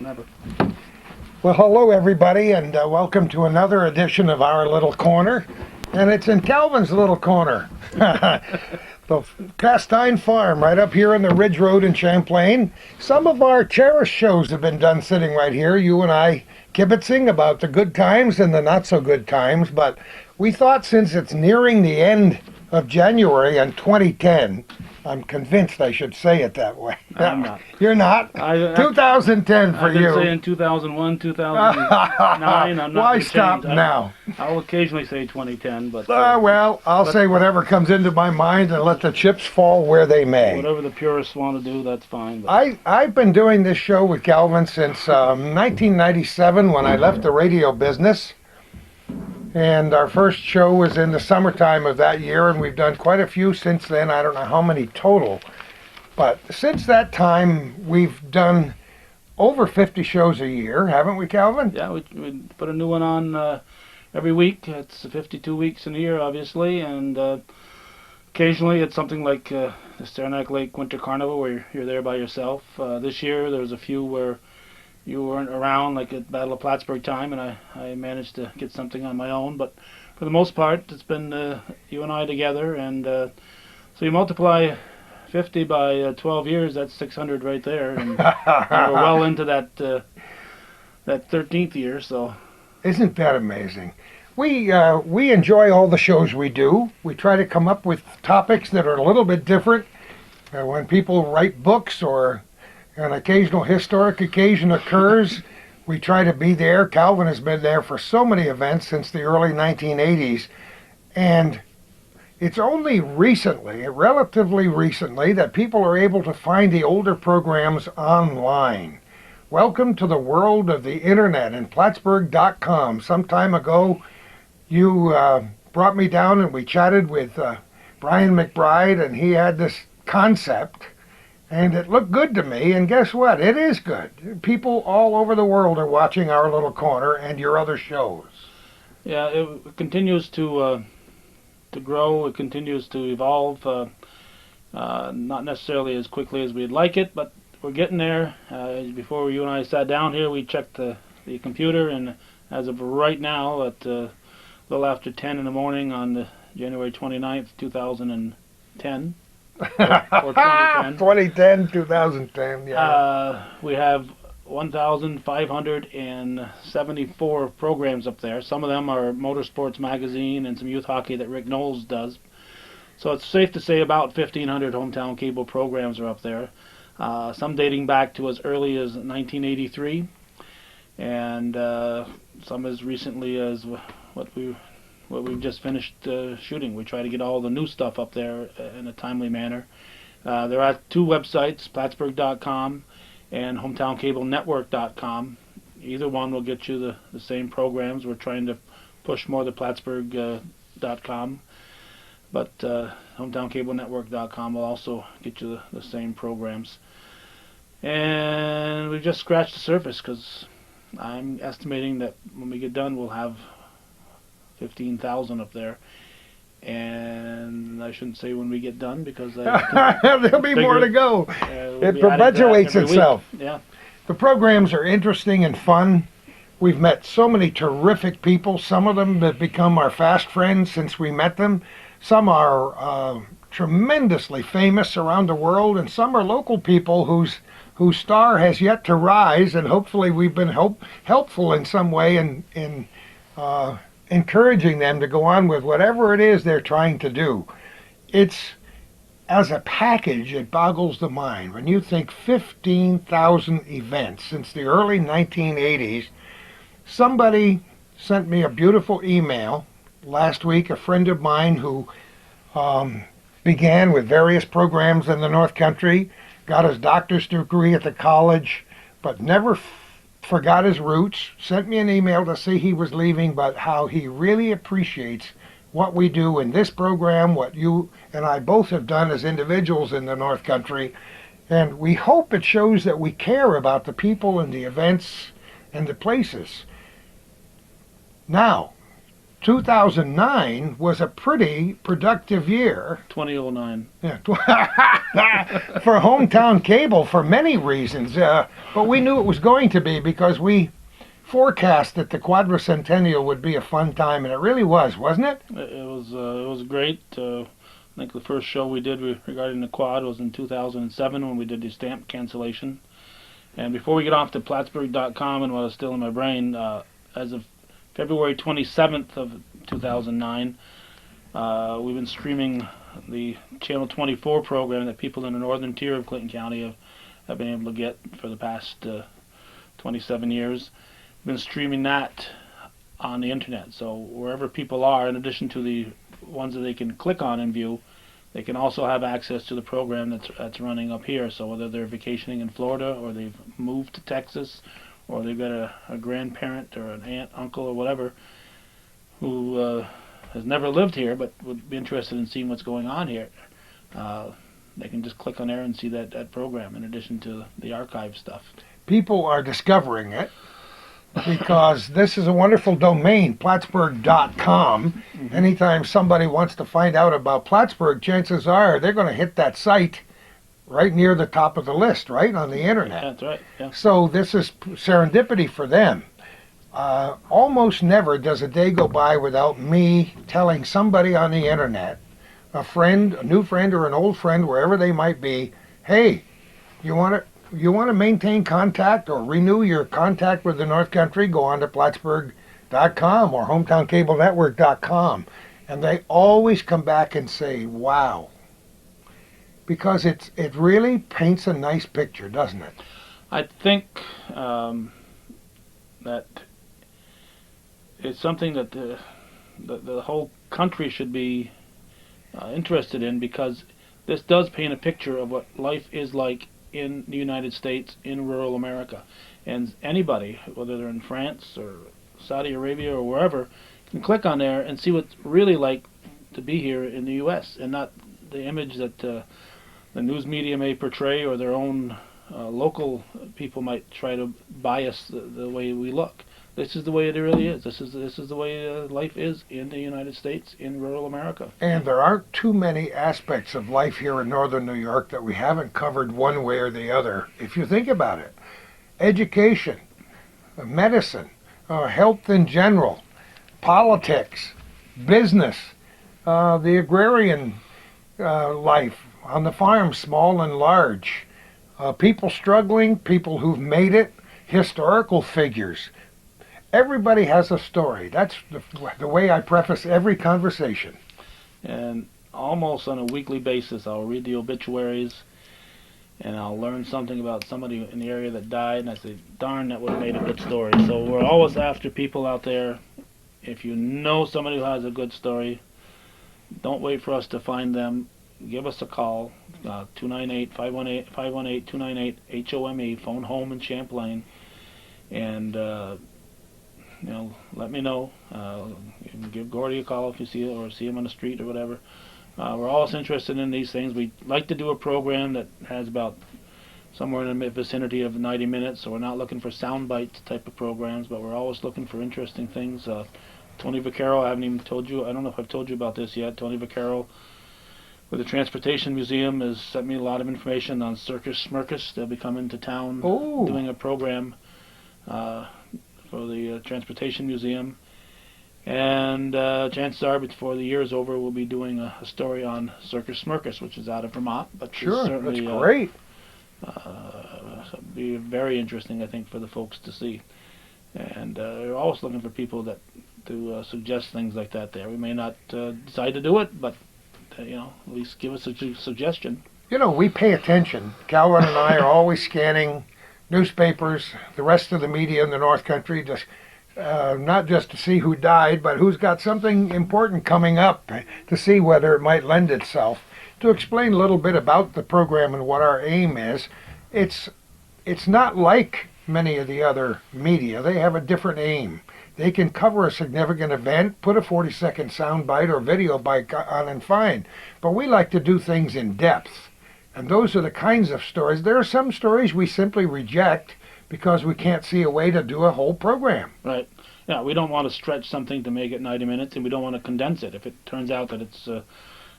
whenever. Well, hello everybody, and welcome to another edition of our little corner. And it's in Calvin's little corner. The Castine Farm, right up here on the Ridge Road in Champlain. Some of our cherished shows have been done sitting right here, you and I kibitzing about the good times and the not so good times. But we thought, since it's nearing the end of January in 2010, I'm convinced I should say it that way. I'm not. You're not? 2010 for I've been you. saying 2001, 2009. I'm not Why gonna stop change. now? I'll occasionally say 2010, but Well, I'll say whatever comes into my mind and let the chips fall where they may. whatever the purists want to do, that's fine. But I've been doing this show with Calvin since 1997, when I left the radio business. And our first show was in the summertime of that year, and we've done quite a few since then. I don't know how many total. But since that time, we've done over 50 shows a year, haven't we, Calvin? yeah, we put a new one on every week. It's 52 weeks in a year, obviously, and occasionally it's something like the Saranac Lake Winter Carnival, where you're there by yourself. This year there was a few where you weren't around, like at Battle of Plattsburgh time, and I managed to get something on my own. But for the most part, it's been you and I together, and so you multiply 50 by 12 years, that's 600 right there, and we're well into that 13th year. So Isn't that amazing? We enjoy all the shows we do. We try to come up with topics that are a little bit different. When people write books or an occasional historic occasion occurs, we try to be there. Calvin has been there for so many events since the early 1980s, and it's only recently, relatively recently, that people are able to find the older programs online. Welcome to the world of the internet and Plattsburgh.com. Some time ago, you brought me down and we chatted with Brian McBride, and he had this concept, and it looked good to me. And guess what? It is good. People all over the world are watching our little corner and your other shows. yeah, it continues to grow. It continues to evolve. Not necessarily as quickly as we'd like it, but we're getting there. Before you and I sat down here, we checked the computer, and as of right now, at a little after 10 in the morning on January 29th, 2010, or 2010. 2010, yeah. We have 1,574 programs up there. Some of them are Motorsports Magazine and some youth hockey that Rick Knowles does. So it's safe to say about 1,500 hometown cable programs are up there. Some dating back to as early as 1983, and some as recently as what we've just finished shooting. We try to get all the new stuff up there in a timely manner. There are two websites, Plattsburgh.com and HometownCableNetwork.com. Either one will get you the same programs. We're trying to push more to Plattsburgh.com, but HometownCableNetwork.com will also get you the same programs. And we've just scratched the surface, because I'm estimating that when we get done, we'll have 15,000 up there. And I shouldn't say when we get done, because there'll be more to go. We'll It be adding perpetuates that every itself. week. Yeah. The programs are interesting and fun. We've met so many terrific people. Some of them have become our fast friends since we met them. Some are tremendously famous around the world, and some are local people whose star has yet to rise, and hopefully we've been helpful in some way in encouraging them to go on with whatever it is they're trying to do. It's, as a package, it boggles the mind. When you think 15,000 events since the early 1980s, somebody sent me a beautiful email last week, a friend of mine who began with various programs in the North Country, got his doctor's degree at the college, but never forgot his roots, sent me an email to say he was leaving, but how he really appreciates what we do in this program, what you and I both have done as individuals in the North Country, and we hope it shows that we care about the people and the events and the places. Now, 2009 was a pretty productive year. 2009. Yeah, for hometown cable for many reasons. But we knew it was going to be because we forecast that the quadricentennial would be a fun time, and it really was, wasn't it? It was great. I think the first show we did regarding the quad was in 2007 when we did the stamp cancellation. And before we get off to Plattsburgh.com and what is still in my brain, as of February 27th of 2009, we've been streaming the Channel 24 program that people in the northern tier of Clinton County have been able to get for the past 27 years. We've been streaming that on the internet. So wherever people are, in addition to the ones that they can click on and view, they can also have access to the program that's running up here. So whether they're vacationing in Florida, or they've moved to Texas, or they've got a grandparent or an aunt, uncle, or whatever who has never lived here but would be interested in seeing what's going on here, they can just click on there and see that program in addition to the archive stuff. People are discovering it because this is a wonderful domain, Plattsburgh.com. Mm-hmm. Anytime somebody wants to find out about Plattsburgh, chances are they're going to hit that site right near the top of the list, right, on the internet. That's right, yeah. So this is serendipity for them. Almost never does a day go by without me telling somebody on the internet, a friend, a new friend, or an old friend, wherever they might be, hey, you want to maintain contact or renew your contact with the North Country, go on to Plattsburgh.com or HometownCableNetwork.com. And they always come back and say, wow. Because it really paints a nice picture, doesn't it? I think that it's something that the whole country should be interested in, because this does paint a picture of what life is like in the United States, in rural America. And anybody, whether they're in France or Saudi Arabia or wherever, can click on there and see what it's really like to be here in the U.S. and not the image that the news media may portray, or their own local people might try to bias the way we look. This is the way it really is. This is the way life is in the United States, in rural America. And there aren't too many aspects of life here in northern New York that we haven't covered one way or the other, if you think about it. Education, medicine, health in general, politics, business, the agrarian life on the farm, small and large, people struggling, people who've made it, historical figures. Everybody has a story. That's the way I preface every conversation. And almost on a weekly basis, I'll read the obituaries, and I'll learn something about somebody in the area that died, and I say, darn, that would have made a good story. So we're always after people out there. If you know somebody who has a good story, don't wait for us to find them. Give us a call, 298-518-298-HOME, phone home in Champlain, and let me know. You can give Gordy a call if you see it, or see him on the street or whatever. We're always interested in these things. We like to do a program that has about somewhere in the vicinity of 90 minutes, so we're not looking for sound bites type of programs, but we're always looking for interesting things. Tony Vaccaro, I haven't even told you, I don't know if I've told you about this yet. Tony Vaccaro with the Transportation Museum has sent me a lot of information on Circus Smirkus. They'll be coming to town doing a program for the Transportation Museum, and chances are before the year is over we'll be doing a story on Circus Smirkus, which is out of Vermont, but sure, that's great. Be very interesting, I think, for the folks to see. And we're always looking for people to suggest things like that there. We may not decide to do it, but at least give us a suggestion. We pay attention. Calvin and I are always scanning newspapers, the rest of the media in the North Country, just not just to see who died, but who's got something important coming up, to see whether it might lend itself. To explain a little bit about the program and what our aim is, it's not like many of the other media. They have a different aim. They can cover a significant event, put a 40-second sound bite or video bite on, and fine. But we like to do things in depth. And those are the kinds of stories. There are some stories we simply reject because we can't see a way to do a whole program. Right. Yeah, we don't want to stretch something to make it 90 minutes, and we don't want to condense it. If it turns out that it's a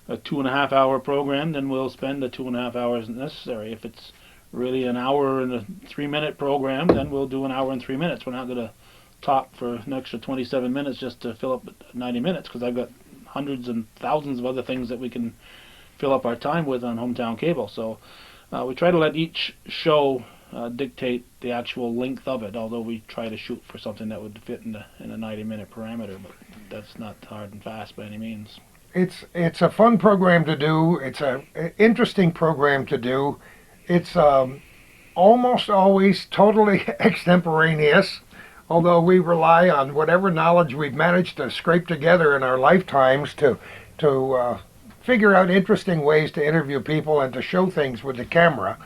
2.5 hour program, then we'll spend the 2.5 hours necessary. If it's really an hour and a 3 minute program, then we'll do an hour and 3 minutes. We're not going to talk for an extra 27 minutes just to fill up 90 minutes, because I've got hundreds and thousands of other things that we can fill up our time with on Hometown Cable. So we try to let each show dictate the actual length of it, although we try to shoot for something that would fit in a 90-minute parameter, but that's not hard and fast by any means. It's a fun program to do. It's an interesting program to do. It's almost always totally extemporaneous, although we rely on whatever knowledge we've managed to scrape together in our lifetimes to figure out interesting ways to interview people and to show things with the camera.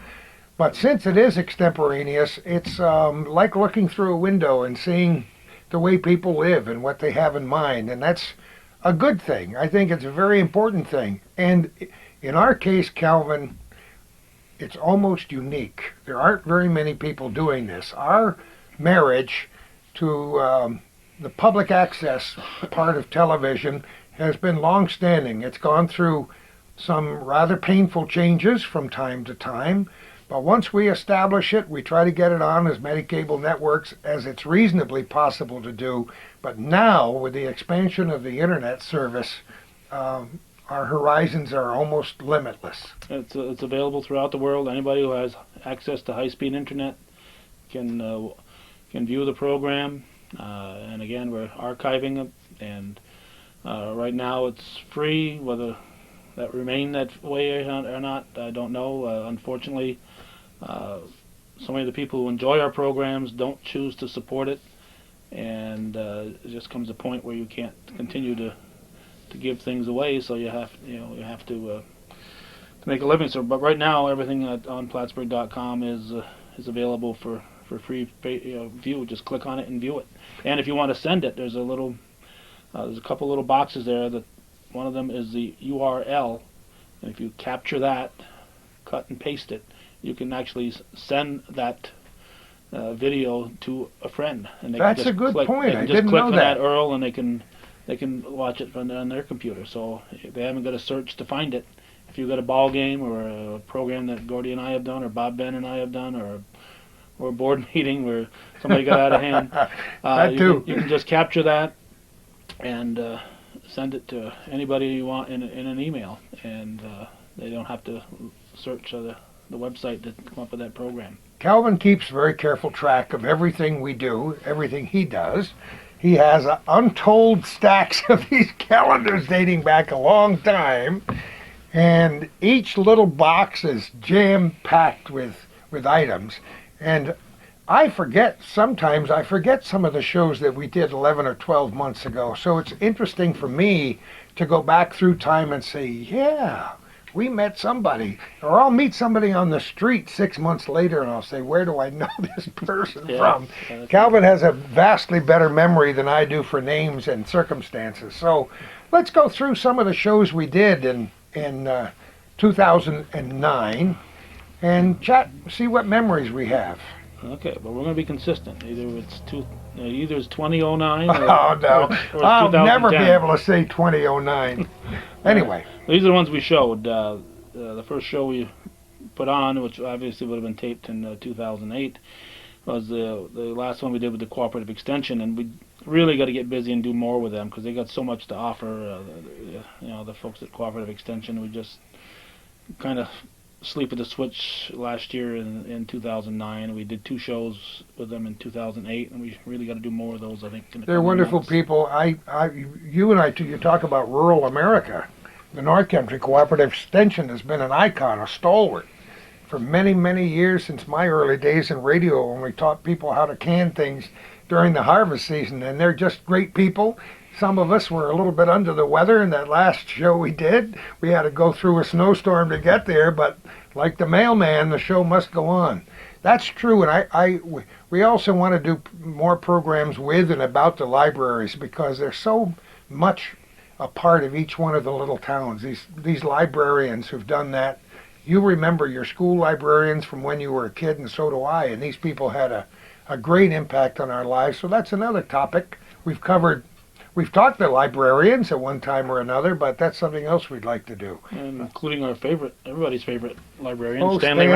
But since it is extemporaneous, it's like looking through a window and seeing the way people live and what they have in mind, and that's a good thing. I think it's a very important thing. And in our case, Calvin, it's almost unique. There aren't very many people doing this. Our marriage to the public access part of television has been long-standing. It's gone through some rather painful changes from time to time, but once we establish it, we try to get it on as many cable networks as it's reasonably possible to do. But now, with the expansion of the internet service, our horizons are almost limitless. It's available throughout the world. Anybody who has access to high-speed internet can view the program. And again, we're archiving it, and right now it's free. Whether that remain that way or not, I don't know. Unfortunately, so many of the people who enjoy our programs don't choose to support it, and it just comes a point where you can't continue to give things away. So you have to make a living. So, but right now, everything on Plattsburgh.com is available for free view. Just click on it and view it. And if you want to send it, there's a couple little boxes there. That one of them is the URL, and if you capture that, cut and paste it, you can actually send that video to a friend. And That's a good point. I didn't know that. Just click on that URL, and they can watch it on their computer. So they haven't got to search to find it. If you've got a ball game or a program that Gordy and I have done, or Bob Ben and I have done, or a board meeting where somebody got out of hand, you can just capture that and send it to anybody you want in an email, and they don't have to search the website to come up with that program. Calvin keeps very careful track of everything we do, everything he does. He has untold stacks of these calendars dating back a long time, and each little box is jam-packed with items. And sometimes I forget some of the shows that we did 11 or 12 months ago. So it's interesting for me to go back through time and say, yeah, we met somebody. Or I'll meet somebody on the street 6 months later and I'll say, where do I know this person from? Calvin has a vastly better memory than I do for names and circumstances. So let's go through some of the shows we did in 2009 and see what memories we have. Okay, but we're going to be consistent. Either it's 2009 or, oh, no. or I'll never be able to say 2009. Anyway. These are the ones we showed. The first show we put on, which obviously would have been taped in 2008, was the last one we did with the Cooperative Extension, and we really got to get busy and do more with them because they got so much to offer. The folks at Cooperative Extension, we just kind of sleep at the switch last year in 2009. We did 2 shows with them in 2008, and we really got to do more of those, I think. They're wonderful people. You talk about rural America. The North Country Cooperative Extension has been an icon, a stalwart, for many, many years since my early days in radio when we taught people how to can things during the harvest season, and they're just great people. Some of us were a little bit under the weather in that last show we did. We had to go through a snowstorm to get there, but like the mailman, the show must go on. That's true, and we also want to do more programs with and about the libraries because they're so much a part of each one of the little towns. These librarians who've done that, you remember your school librarians from when you were a kid, and so do I, and these people had a great impact on our lives. So that's another topic We've talked to librarians at one time or another, but that's something else we'd like to do. And including everybody's favorite librarian, Oh, Stanley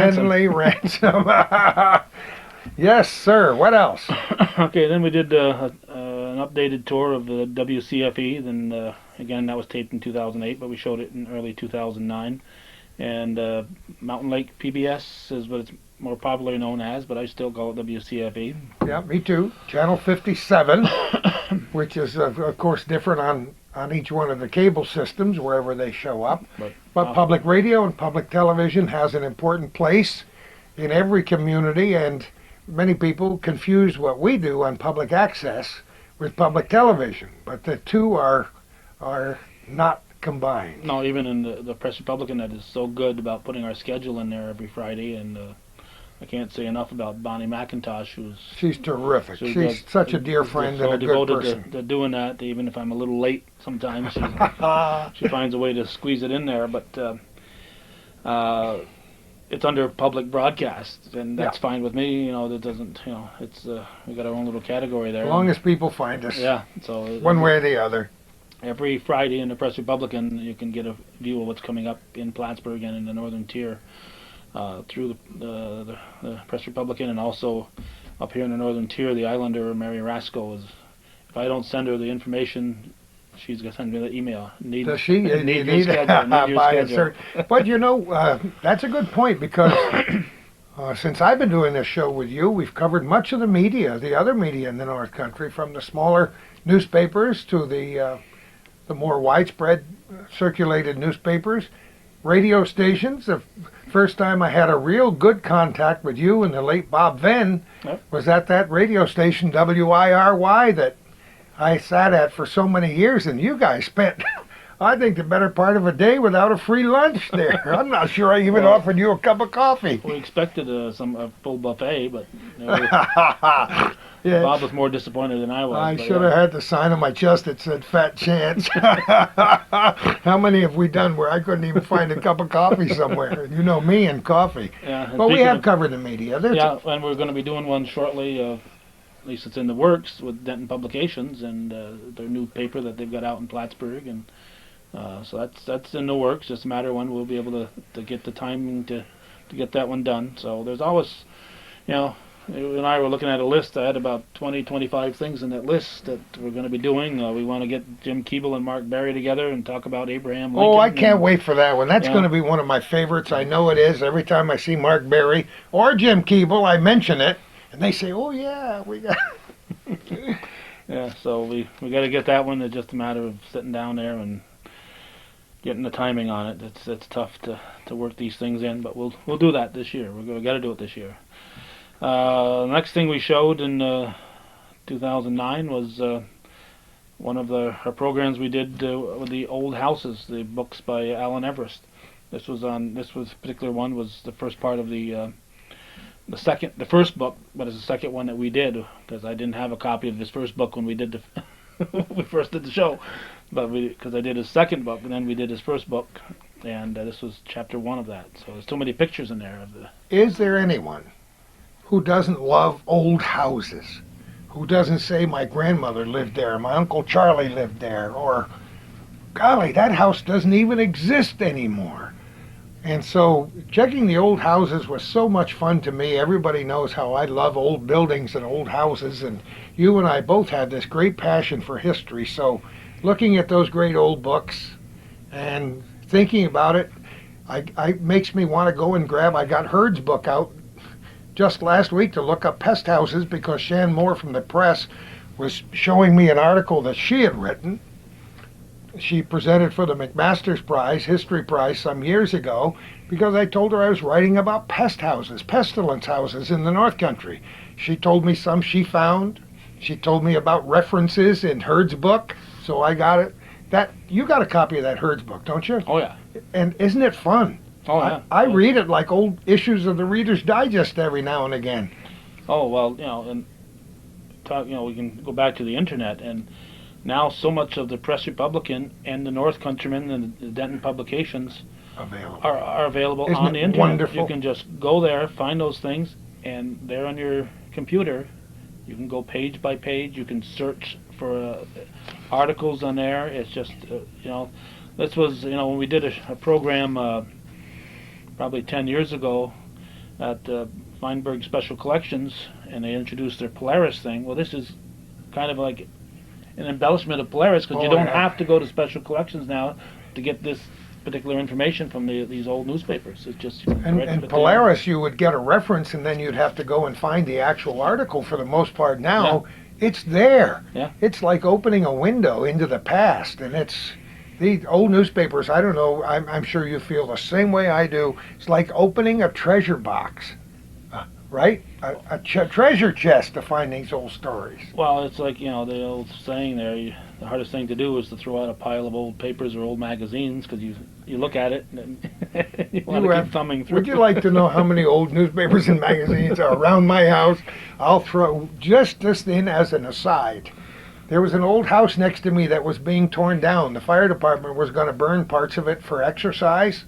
Ransom. Yes, sir. What else? Okay, then we did an updated tour of the WCFE. Then again, that was taped in 2008, but we showed it in early 2009. And Mountain Lake PBS is what it's more popularly known as, but I still call it WCFE. Yeah, me too. Channel 57, which is of course different on each one of the cable systems wherever they show up. But public radio and public television has an important place in every community, and many people confuse what we do on public access with public television, but the two are not combined. No, even in the Press Republican, that is so good about putting our schedule in there every Friday, and I can't say enough about Bonnie McIntosh, she's terrific. She's She's such a dear friend and a good person. To doing that, even if I'm a little late sometimes, she finds a way to squeeze it in there. But it's under public broadcast, and that's fine with me. You know, that doesn't. You know, it's we got our own little category there. As long as people find us. Yeah. So one way or the other. Every Friday in the Press Republican, you can get a view of what's coming up in Plattsburgh and in the Northern Tier through the Press Republican, and also up here in the Northern Tier, the Islander Mary Rasco is. If I don't send her the information, she's gonna send me the email. Does she? Need your schedule. But you know, that's a good point, because since I've been doing this show with you, we've covered much of the media, the other media in the North Country, from the smaller newspapers to the more widespread circulated newspapers, radio stations. The first time I had a real good contact with you and the late Bob Venn was at that radio station, WIRY, that I sat at for so many years, and you guys spent, I think, the better part of a day without a free lunch there. I'm not sure I even offered you a cup of coffee. We expected a full buffet, but yeah. Bob was more disappointed than I was. I should have had the sign on my chest that said Fat Chance. How many have we done where I couldn't even find a cup of coffee somewhere? You know me and coffee. Yeah, but we have covered the media. And we're going to be doing one shortly. At least it's in the works with Denton Publications and their new paper that they've got out in Plattsburgh, and so that's in the works. Just a matter of when we'll be able to get the timing to get that one done. So there's always, you know. You and I were looking at a list. I had about 20, 25 things in that list that we're going to be doing. We want to get Jim Keeble and Mark Barry together and talk about Abraham Lincoln. Oh, I can't wait for that one. That's going to be one of my favorites. I know it is. Every time I see Mark Barry or Jim Keeble, I mention it, and they say, "Oh yeah, we got." Yeah, so we got to get that one. It's just a matter of sitting down there and getting the timing on it. It's tough to work these things in, but we'll do that this year. We got to do it this year. The next thing we showed in 2009 was one of our programs we did with the old houses, the books by Alan Everest. This particular one was the first part of the first book, but it's the second one that we did, because I didn't have a copy of his first book when we did we first did the show, but because I did his second book and then we did his first book, and this was chapter 1 of that. So there's too many pictures in there of the. Is there anyone who doesn't love old houses, who doesn't say my grandmother lived there, my Uncle Charlie lived there, or golly, that house doesn't even exist anymore? And so checking the old houses was so much fun to me. Everybody knows how I love old buildings and old houses, and you and I both had this great passion for history. So looking at those great old books and thinking about it, I makes me want to go and I got Hurd's book out just last week to look up pest houses, because Shan Moore from the Press was showing me an article that she had written. She presented for the McMaster's Prize, History Prize, some years ago, because I told her I was writing about pest houses, pestilence houses in the North Country. She told me some she found. She told me about references in Hurd's book, so I got it. You got a copy of that Hurd's book, don't you? Oh yeah. And isn't it fun? Oh yeah. I read it like old issues of the Reader's Digest every now and again. Oh well, we can go back to the internet, and now so much of the Press Republican and the North Countryman and the Denton Publications are available Isn't on the it internet. wonderful? You can just go there, find those things, and there on your computer, you can go page by page. You can search for articles on there. It's just this was when we did a program probably 10 years ago at Feinberg Special Collections, and they introduced their Polaris thing. Well, this is kind of like an embellishment of Polaris, because you don't have to go to Special Collections now to get this particular information from these old newspapers. It's just and Polaris, you would get a reference, and then you'd have to go and find the actual article. For the most part now, it's there. Yeah. It's like opening a window into the past, and it's the old newspapers. I don't know. I'm sure you feel the same way I do. It's like opening a treasure box, right? A treasure chest to find these old stories. Well, it's like the old saying there. The hardest thing to do is to throw out a pile of old papers or old magazines, because you look at it and you want to keep thumbing through. Would you like to know how many old newspapers and magazines are around my house? I'll throw just this in as an aside. There was an old house next to me that was being torn down. The fire department was going to burn parts of it for an exercise.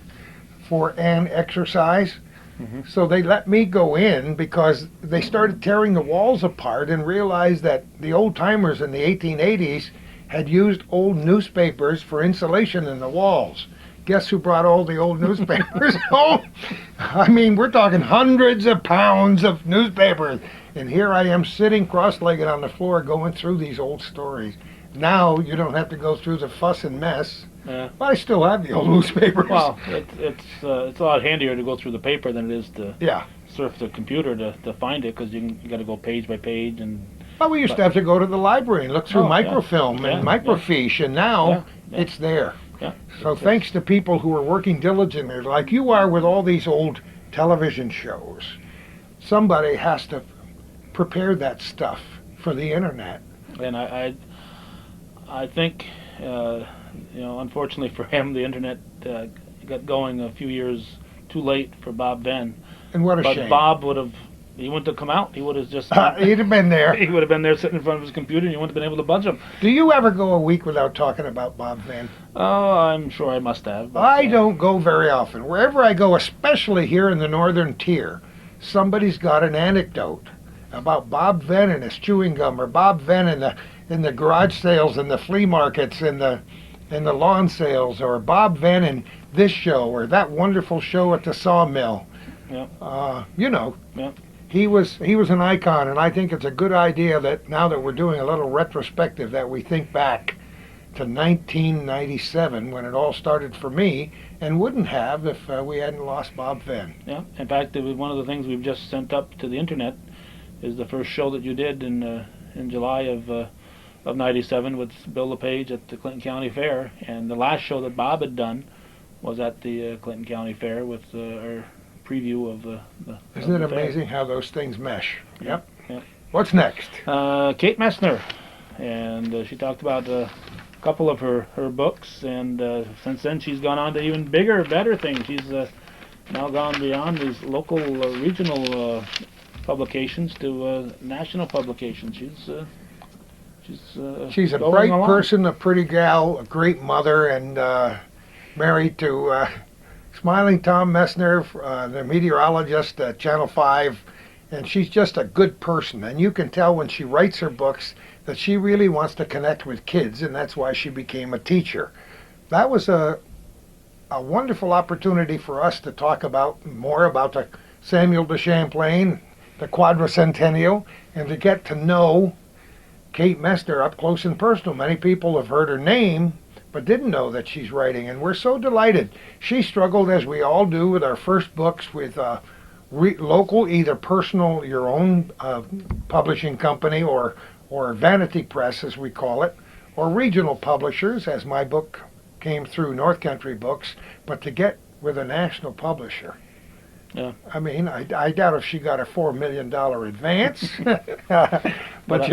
Mm-hmm. So they let me go in, because they started tearing the walls apart and realized that the old timers in the 1880s had used old newspapers for insulation in the walls. Guess who brought all the old newspapers home? I mean, we're talking hundreds of pounds of newspapers. And here I am sitting cross-legged on the floor going through these old stories. Now you don't have to go through the fuss and mess. But I still have the old newspapers. Well, it's a lot handier to go through the paper than it is to surf the computer to find it, because you got to go page by page. Well, we used to have to go to the library and look through microfilm and microfiche, and now it's there. Yeah. So thanks to people who are working diligently, like you are with all these old television shows, somebody has to prepare that stuff for the internet. And I think, unfortunately for him, the internet got going a few years too late for Bob Venn. And what a shame. But Bob he wouldn't have come out. He would have just... he'd have been there. He would have been there sitting in front of his computer, and you wouldn't have been able to budge him. Do you ever go a week without talking about Bob Venn? Oh, I'm sure I must have. But, I don't go very often. Wherever I go, especially here in the northern tier, somebody's got an anecdote about Bob Venn and his chewing gum, or Bob Venn in the garage sales and the flea markets and the lawn sales, or Bob Venn in this show, or that wonderful show at the sawmill. Yeah. Yeah. He was an icon, and I think it's a good idea that now that we're doing a little retrospective, that we think back to 1997, when it all started for me, and wouldn't have if we hadn't lost Bob Venn. Yeah. In fact, it was one of the things we've just sent up to the internet. Is the first show that you did in July of '97 with Bill LePage at the Clinton County Fair, and the last show that Bob had done was at the Clinton County Fair with our preview of the. Isn't it amazing how those things mesh? Yep. What's next? Kate Messner, and she talked about a couple of her books, and since then she's gone on to even bigger, better things. She's now gone beyond these local, regional publications to national publications. She's a bright person, a pretty gal, a great mother, and married to Smiling Tom Messner, the meteorologist at Channel 5, and she's just a good person. And you can tell when she writes her books that she really wants to connect with kids, and that's why she became a teacher. That was a wonderful opportunity for us to talk more about the Samuel de Champlain, the quadricentennial, and to get to know Kate Messner up close and personal. Many people have heard her name, but didn't know that she's writing, and we're so delighted. She struggled, as we all do, with our first books with local, either personal, your own publishing company, or vanity press, as we call it, or regional publishers, as my book came through North Country Books, but to get with a national publisher. Yeah. I mean, I doubt if she got a $4 million advance, but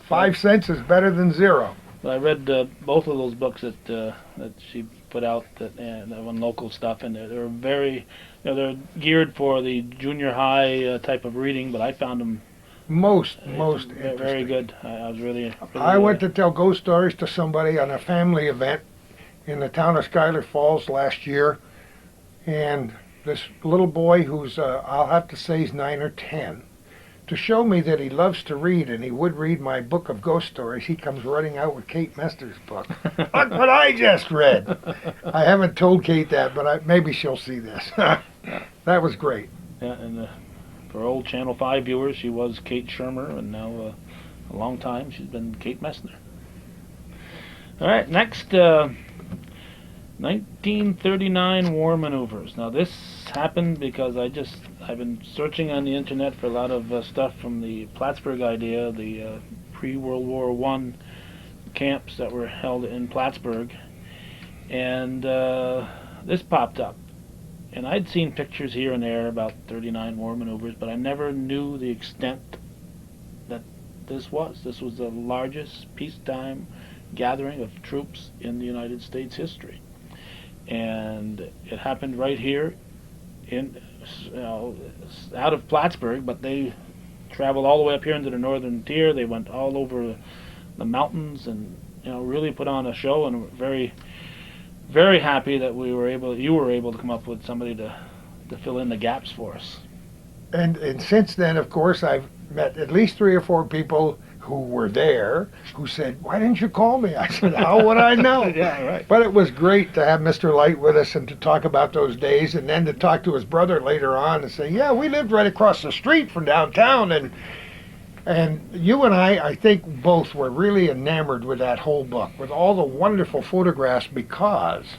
5 cents is better than zero. I read both of those books that she put out, that on local stuff, and they're very, they're geared for the junior high type of reading, but I found them most interesting. Very good. I was really I went to tell ghost stories to somebody on a family event in the town of Schuyler Falls last year, and this little boy who's I'll have to say he's 9 or 10, to show me that he loves to read and he would read my book of ghost stories, he comes running out with Kate Mester's book. Look what I just read. I haven't told Kate that, but maybe she'll see this. That was great. Yeah, and for old Channel 5 viewers, she was Kate Shermer, and now a long time she's been Kate Messner. All right, next, 1939 war maneuvers. Now this happened because I've been searching on the internet for a lot of stuff from the Plattsburgh idea, the pre-World War I camps that were held in Plattsburgh, and this popped up. And I'd seen pictures here and there about 39 war maneuvers, but I never knew the extent that this was. This was the largest peacetime gathering of troops in the United States history. And it happened right here in out of Plattsburgh, but they traveled all the way up here into the northern tier. They went all over the mountains and really put on a show, and very, very happy that you were able to come up with somebody to fill in the gaps for us. And since then, of course, I've met at least 3 or 4 people who were there who said, "Why didn't you call me?" I said, "How would I know?" Yeah, right. But it was great to have Mr. Light with us and to talk about those days, and then to talk to his brother later on and say, "Yeah, we lived right across the street from downtown." And you and I think both were really enamored with that whole book, with all the wonderful photographs, because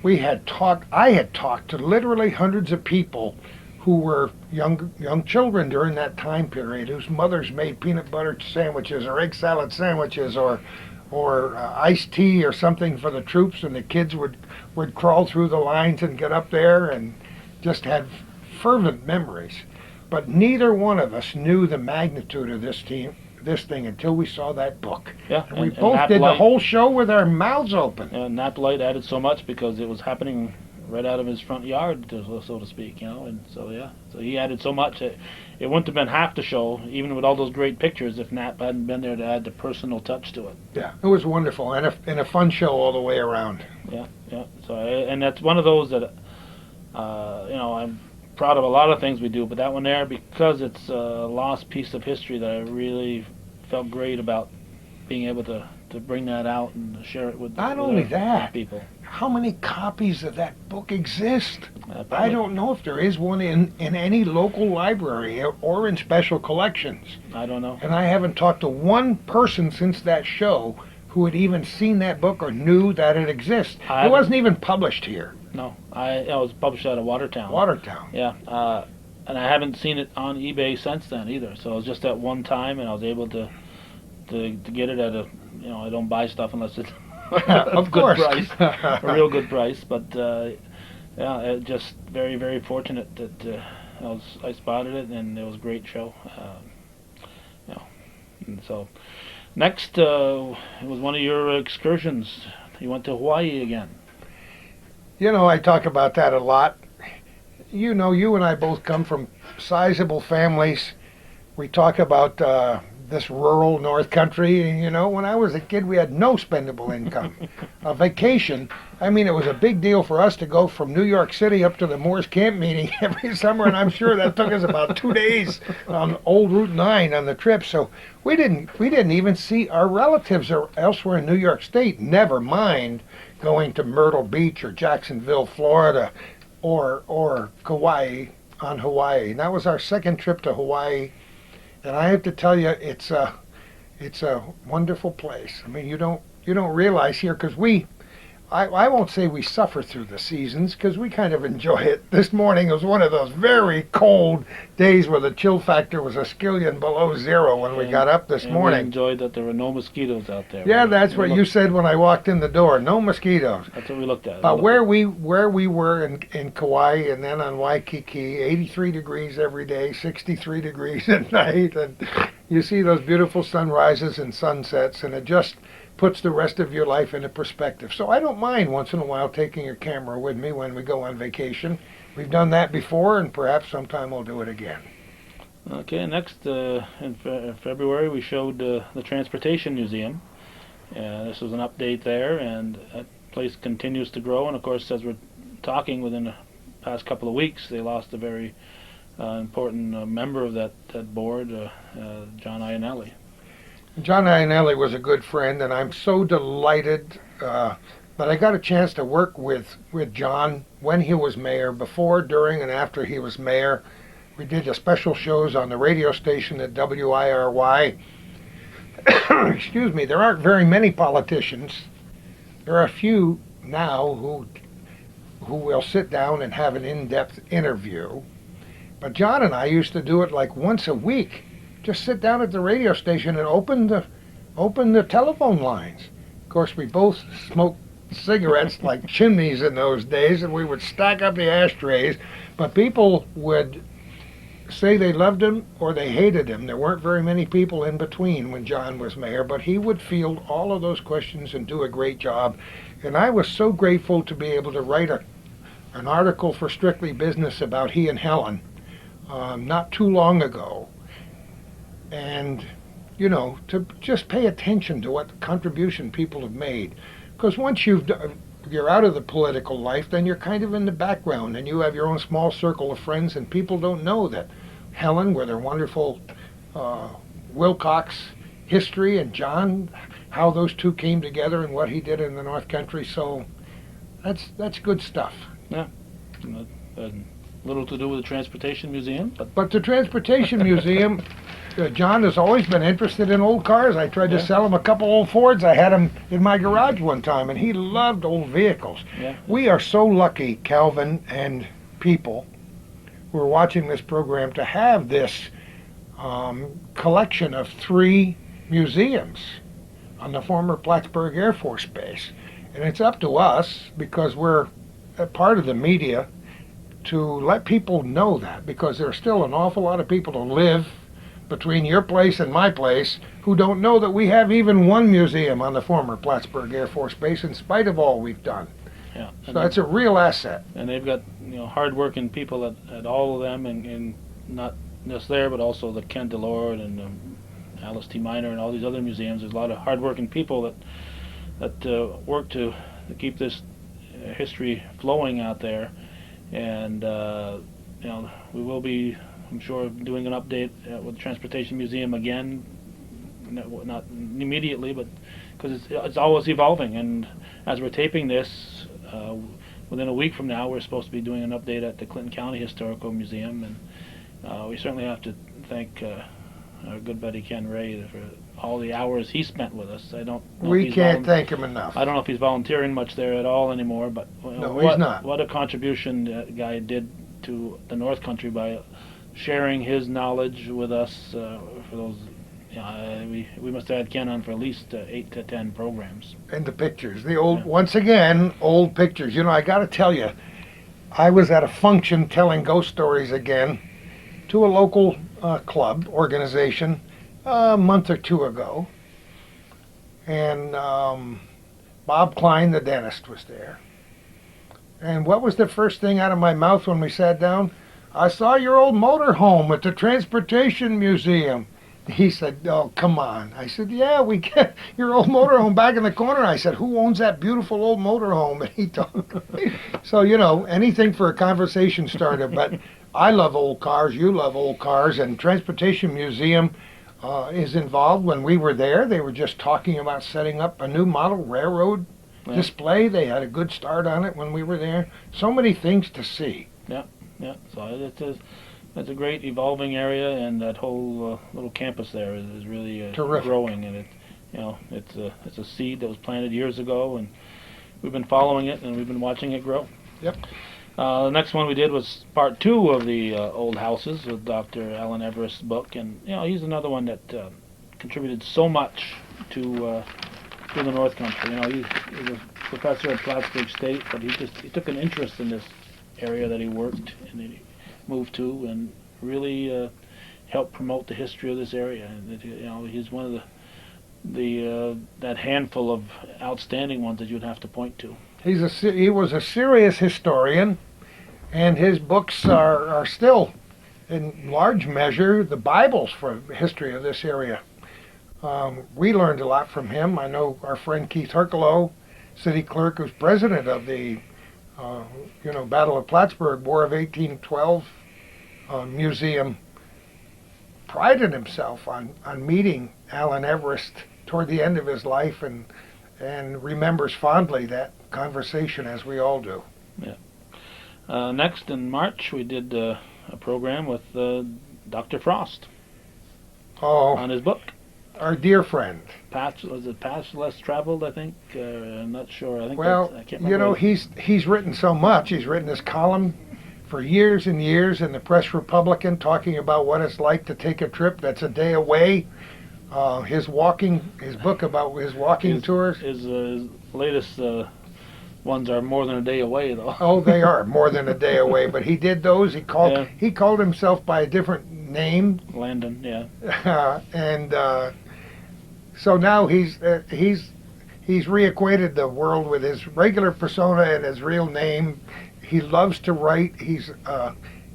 I had talked to literally hundreds of people who were young children during that time period, whose mothers made peanut butter sandwiches or egg salad sandwiches or iced tea or something for the troops, and the kids would crawl through the lines and get up there, and just had fervent memories. But neither one of us knew the magnitude of this thing until we saw that book. Yeah, and we both did the whole show with our mouths open. And Nap Light added so much because it was happening right out of his front yard, so to speak, and so he added so much. It wouldn't have been half the show, even with all those great pictures, if Nap hadn't been there to add the personal touch to it. Yeah, it was wonderful, and a fun show all the way around. Yeah. So, and that's one of those that, I'm proud of a lot of things we do, but that one there, because it's a lost piece of history, that I really felt great about being able to bring that out and share it with not only that people. How many copies of that book exist? I don't know if there is one in any local library or in special collections. I don't know. And I haven't talked to one person since that show who had even seen that book or knew that it exists. It wasn't even published here. No, it was published out of Watertown. Watertown. Yeah, and I haven't seen it on eBay since then either. So it was just at one time, and I was able to get it at I don't buy stuff unless it's of good course. price, a real good price. But just very, very fortunate that I spotted it, and it was a great show. And so next, it was one of your excursions. You went to Hawaii again. I talk about that a lot. You and I both come from sizable families. We talk about this rural North Country. When I was a kid, we had no spendable income. A vacation, it was a big deal for us to go from New York City up to the Moores Camp meeting every summer, and I'm sure that took us about 2 days on old Route 9 on the trip. So we didn't even see our relatives or elsewhere in New York State, never mind going to Myrtle Beach or Jacksonville, Florida, or Kauai on Hawaii. And that was our second trip to Hawaii. And I have to tell you, it's a wonderful place. You don't realize here, because I won't say we suffer through the seasons, because we kind of enjoy it. This morning was one of those very cold days where the chill factor was a skillion below zero when we got up this morning. We enjoyed that there were no mosquitoes out there. Yeah, that's what you said when I walked in the door. No mosquitoes. That's what we looked at. But where we were in Kauai and then on Waikiki, 83 degrees every day, 63 degrees at night, and you see those beautiful sunrises and sunsets, and it just puts the rest of your life into perspective. So I don't mind once in a while taking a camera with me when we go on vacation. We've done that before, and perhaps sometime we'll do it again. Okay, next in February we showed the Transportation Museum. This was an update there, and that place continues to grow. And of course, as we're talking, within the past couple of weeks, they lost a very important member of that board, John Ionelli. John Ionelli was a good friend, and I'm so delighted that I got a chance to work with John when he was mayor, before, during, and after he was mayor. We did a special shows on the radio station at WIRY. Excuse me, there aren't very many politicians. There are a few now who will sit down and have an in-depth interview. But John and I used to do it like once a week. Just sit down at the radio station and open the telephone lines. Of course, we both smoked cigarettes like chimneys in those days, and we would stack up the ashtrays. But people would say they loved him or they hated him. There weren't very many people in between when John was mayor, but he would field all of those questions and do a great job. And I was so grateful to be able to write an article for Strictly Business about he and Helen not too long ago. And, you know, to just pay attention to what contribution people have made. Because once you're out of the political life, then you're kind of in the background, and you have your own small circle of friends, and people don't know that Helen, with her wonderful Wilcox history, and John, how those two came together and what he did in the North Country. So that's good stuff. Yeah. Little to do with the Transportation Museum, but the Transportation Museum, John has always been interested in old cars. I tried to sell him a couple old Fords. I had him in my garage one time, and he loved old vehicles. Yeah. We are so lucky, Calvin and people who are watching this program, to have this collection of 3 museums on the former Plattsburgh Air Force Base. And it's up to us, because we're a part of the media, to let people know that, because there are still an awful lot of people who live between your place and my place who don't know that we have even one museum on the former Plattsburgh Air Force Base, in spite of all we've done. Yeah. So that's a real asset. And they've got, you know, hard-working people at all of them, and not just there, but also the Kent Delord and Alice T. Minor and all these other museums. There's a lot of hard-working people that work to keep this history flowing out there. And you know, we will be, I'm sure, doing an update with the Transportation Museum again, not immediately, but because it's always evolving. And as we're taping this, within a week from now, we're supposed to be doing an update at the Clinton County Historical Museum, and we certainly have to thank our good buddy Ken Ray for all the hours he spent with us. I don't know We can't thank him enough. I don't know if he's volunteering much there at all anymore, but No, he's not. What a contribution that guy did to the North Country by sharing his knowledge with us for those. We must have had Ken on for at least 8 to 10 programs. And the pictures, the old, once again, old pictures. You know, I got to tell you, I was at a function telling ghost stories again to a local club organization a month or 2 ago, and Bob Klein, the dentist, was there. And what was the first thing out of my mouth when we sat down? I saw your old motor home at the Transportation Museum. He said, "Oh, come on." I said, "Yeah, we get your old motorhome back in the corner." I said, "Who owns that beautiful old motorhome?" And he told me. So, you know, anything for a conversation starter. But I love old cars. You love old cars. And Transportation Museum is involved. When we were there, they were just talking about setting up a new model railroad display. They had a good start on it when we were there. So many things to see. Yeah. So it's a great evolving area, and that whole little campus there is really growing. And it's a seed that was planted years ago, and we've been following it, and we've been watching it grow. Yep. The next one we did was part 2 of the old houses with Dr. Alan Everest's book, and he's another one that contributed so much to the North Country. He was a professor at Plattsburgh State, but he took an interest in this area that he worked and he moved to, and really helped promote the history of this area. And he's one of that handful of outstanding ones that you'd have to point to. He was a serious historian, and his books are still, in large measure, the Bibles for the history of this area. We learned a lot from him. I know our friend Keith Herculow, city clerk, who's president of the Battle of Plattsburgh, War of 1812, Museum prided himself on meeting Alan Everest toward the end of his life and remembers fondly that conversation, as we all do. Yeah. Next in March, we did a program with Dr. Frost Oh, on his book. our dear friend. Was it Paths Less Traveled? I think. I'm not sure. I think. Well, I can't you remember. know, he's written so much. He's written his column for years and years in the Press Republican, talking about what it's like to take a trip that's a day away. His book about his walking tours. His latest ones are more than a day away, though. Oh, they are more than a day away. But he did those. Yeah. He called himself by a different name, Landon. Yeah. and so now he's reacquainted the world with his regular persona and his real name. He loves to write. He's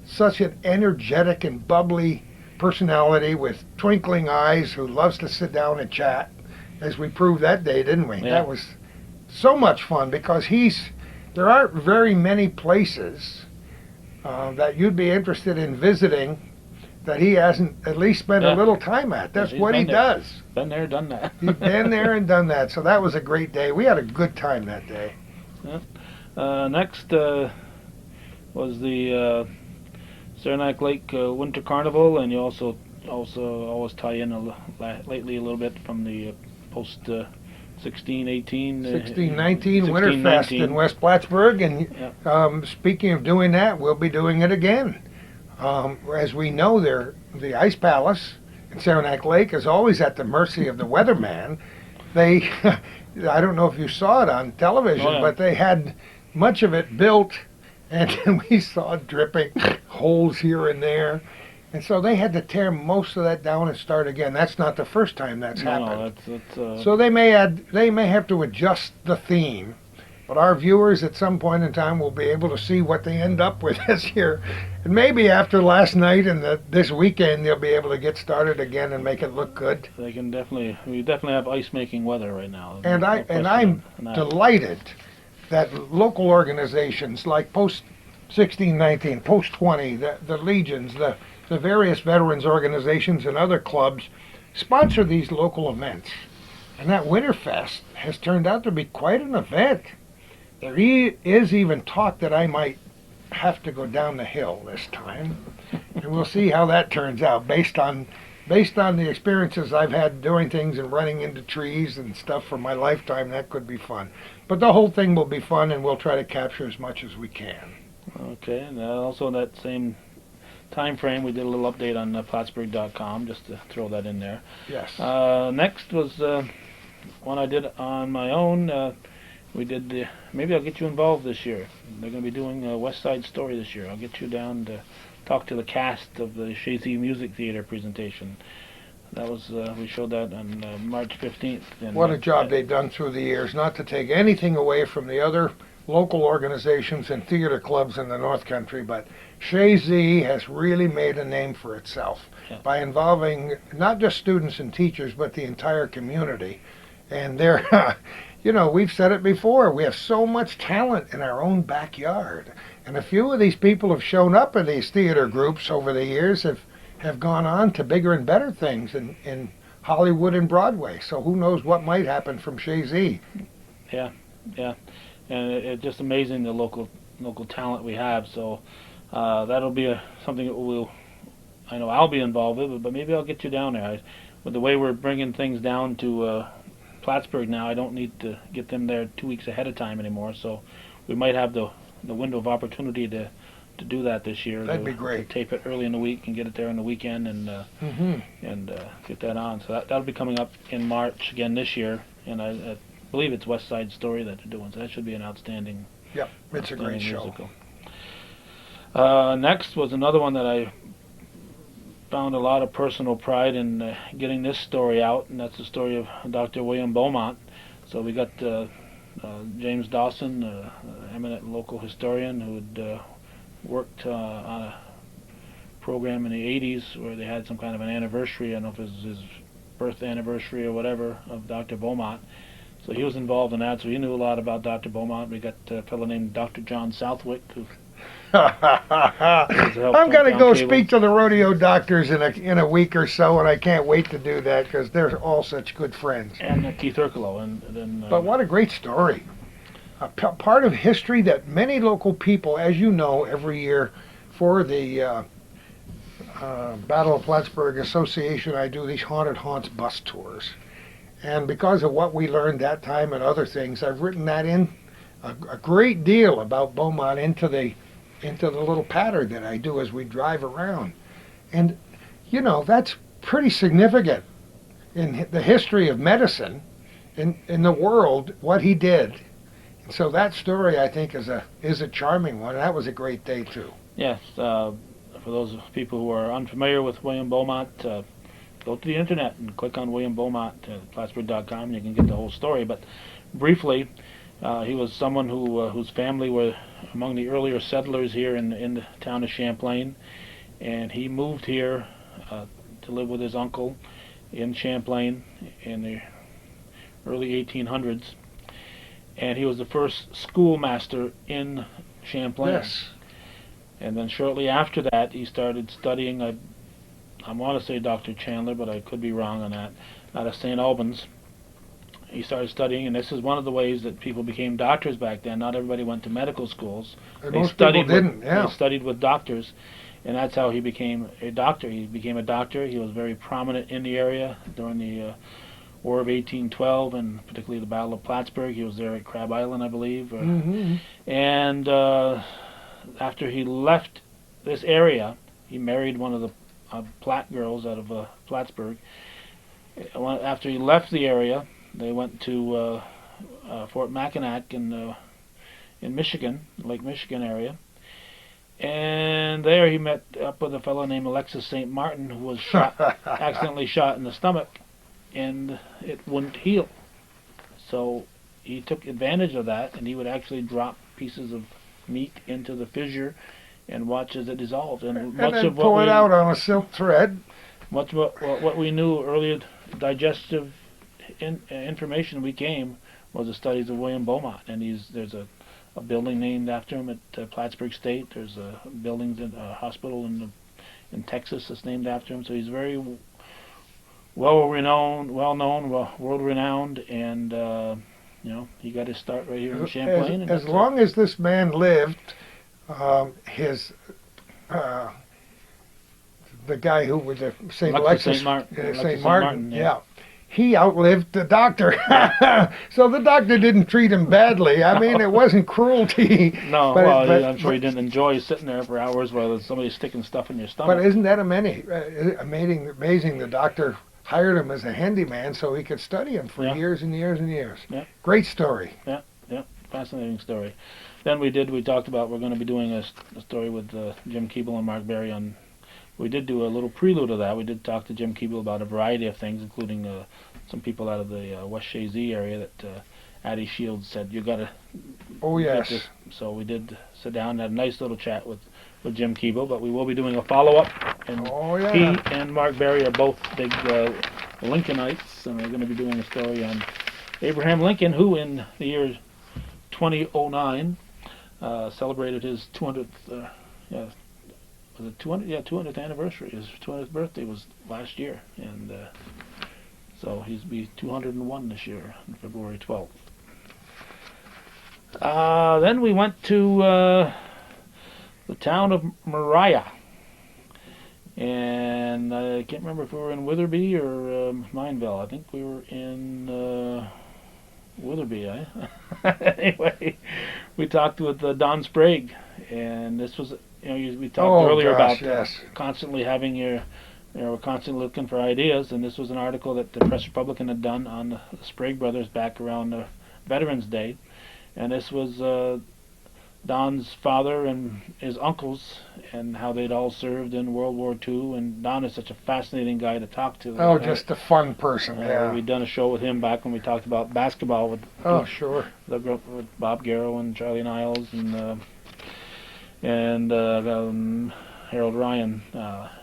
such an energetic and bubbly personality with twinkling eyes who loves to sit down and chat, as we proved that day, didn't we? Yeah. That was so much fun because there aren't very many places that you'd be interested in visiting that he hasn't at least spent a little time at. That's what he does. Been there, done that. He's been there and done that. So that was a great day. We had a good time that day. Next was the Saranac Lake Winter Carnival, and you also always tie in lately a little bit from the post 16-18 16-19 Winterfest in West Plattsburgh, and speaking of doing that, we'll be doing it again. As we know, the Ice Palace in Saranac Lake is always at the mercy of the weatherman. They, I don't know if you saw it on television, but they had much of it built, and we saw dripping holes here and there. And so they had to tear most of that down and start again. That's not the first time that's happened. So they may have to adjust the theme. But our viewers at some point in time will be able to see what they end up with this year. And maybe after last night and this weekend, they'll be able to get started again and make it look good. We definitely have ice-making weather right now. And I'm delighted that local organizations like Post 1619, Post 20, the Legions, the various veterans organizations and other clubs sponsor these local events. And that Winterfest has turned out to be quite an event. There is even talk that I might have to go down the hill this time, and we'll see how that turns out based on the experiences I've had doing things and running into trees and stuff for my lifetime. That could be fun, but the whole thing will be fun, and we'll try to capture as much as we can. Okay, and also in that same time frame, we did a little update on Plattsburgh.com, just to throw that in there. Yes. Next was one I did on my own. We did maybe I'll get you involved this year. They're going to be doing a West Side Story this year. I'll get you down to talk to the cast of the Shazy Music Theater presentation. That was we showed that on March 15th. And, what a job they've done through the years. Not to take anything away from the other local organizations and theater clubs in the North Country, but Shazy has really made a name for itself by involving not just students and teachers, but the entire community. And they're you know, we've said it before, we have so much talent in our own backyard. And a few of these people have shown up in these theater groups over the years, have gone on to bigger and better things in Hollywood and Broadway. So who knows what might happen from Shazy. Yeah. And it's just amazing the local talent we have. So that'll be something that I know I'll be involved with, but maybe I'll get you down there. With the way we're bringing things down to Plattsburgh now, I don't need to get them there 2 weeks ahead of time anymore, so we might have the window of opportunity to do that this year. That'd be great. To tape it early in the week and get it there on the weekend and get that on. So that'll be coming up in March again this year, and I believe it's West Side Story that they're doing, so that should be an outstanding. Yep, it's a great musical show. Next was another one that I found a lot of personal pride in getting this story out, and that's the story of Dr. William Beaumont. So we got James Dawson, an eminent local historian who had worked on a program in the 80s where they had some kind of an anniversary, I don't know if it was his birth anniversary or whatever, of Dr. Beaumont. So he was involved in that, so he knew a lot about Dr. Beaumont. We got a fellow named Dr. John Southwick, who I'm going to go speak to the rodeo doctors in a week or so, and I can't wait to do that because they're all such good friends. And Keith Urkelo. But what a great story. A part of history that many local people, as you know, every year for the Battle of Plattsburgh Association, I do these Haunted Haunts bus tours. And because of what we learned that time and other things, I've written that in a great deal about Beaumont into the little pattern that I do as we drive around. And, you know, that's pretty significant in the history of medicine in the world, what he did. And so that story, I think, is a charming one. That was a great day, too. Yes. For those people who are unfamiliar with William Beaumont, go to the internet and click on William Beaumont at Plattsburgh.com, and you can get the whole story. But briefly, he was someone whose family were among the earlier settlers here in the town of Champlain, and he moved here to live with his uncle in Champlain in the early 1800s, and he was the first schoolmaster in Champlain. Yes. And then shortly after that, he started studying. I want to say Dr. Chandler, but I could be wrong on that. Out of St. Albans, he started studying, and this is one of the ways that people became doctors back then. Not everybody went to medical schools. Most people didn't. Yeah. They studied with doctors, and that's how he became a doctor. He became a doctor. He was very prominent in the area during the War of 1812, and particularly the Battle of Plattsburgh. He was there at Crab Island, I believe. And after he left this area, he married one of the Platt girls out of Plattsburgh. After he left the area, they went to Fort Mackinac in Michigan, Lake Michigan area. And there he met up with a fellow named Alexis St. Martin, who was accidentally shot in the stomach, and it wouldn't heal. So he took advantage of that, and he would actually drop pieces of meat into the fissure and watch as it dissolved. And much then of what pull it out on a silk thread. Much of what we knew earlier, digestive information we came, was the studies of William Beaumont. And there's a building named after him at Plattsburgh State. There's a hospital in Texas that's named after him. So he's very well-known, world-renowned, and you know, he got his start right here in Champlain. As long as this man lived, the guy who was St. Martin, yeah, he outlived the doctor. So the doctor didn't treat him badly. I mean, it wasn't cruelty. No, I'm sure he didn't enjoy sitting there for hours while somebody's sticking stuff in your stomach. But isn't that amazing? The doctor hired him as a handyman so he could study him for years and years and years. Yeah. Great story. Yeah, fascinating story. Then we talked about we're going to be doing a story with Jim Keeble and Mark Berry on. We did do a little prelude of that. We did talk to Jim Keeble about a variety of things, including some people out of the West Shazy area that Addie Shields said, you got to get this. So we did sit down and have a nice little chat with Jim Keeble, but we will be doing a follow-up. And he and Mark Berry are both big Lincolnites, and we're going to be doing a story on Abraham Lincoln, who in the year 2009 celebrated his 200th, was it 200th anniversary. His 200th birthday was last year, and so he's be 201 this year on February 12th. Then we went to the town of Mariah, and I can't remember if we were in Witherby or Mineville. I think we were in Witherby. Anyway, we talked with Don Sprague, and this was, we talked earlier about constantly having we're constantly looking for ideas, and this was an article that the Press Republican had done on the Sprague brothers back around Veterans Day, and this was Don's father and his uncles and how they'd all served in World War II, and Don is such a fascinating guy to talk to. Oh, just a fun person, yeah. We'd done a show with him back when we talked about basketball with with Bob Garrow and Charlie Niles and Harold Ryan.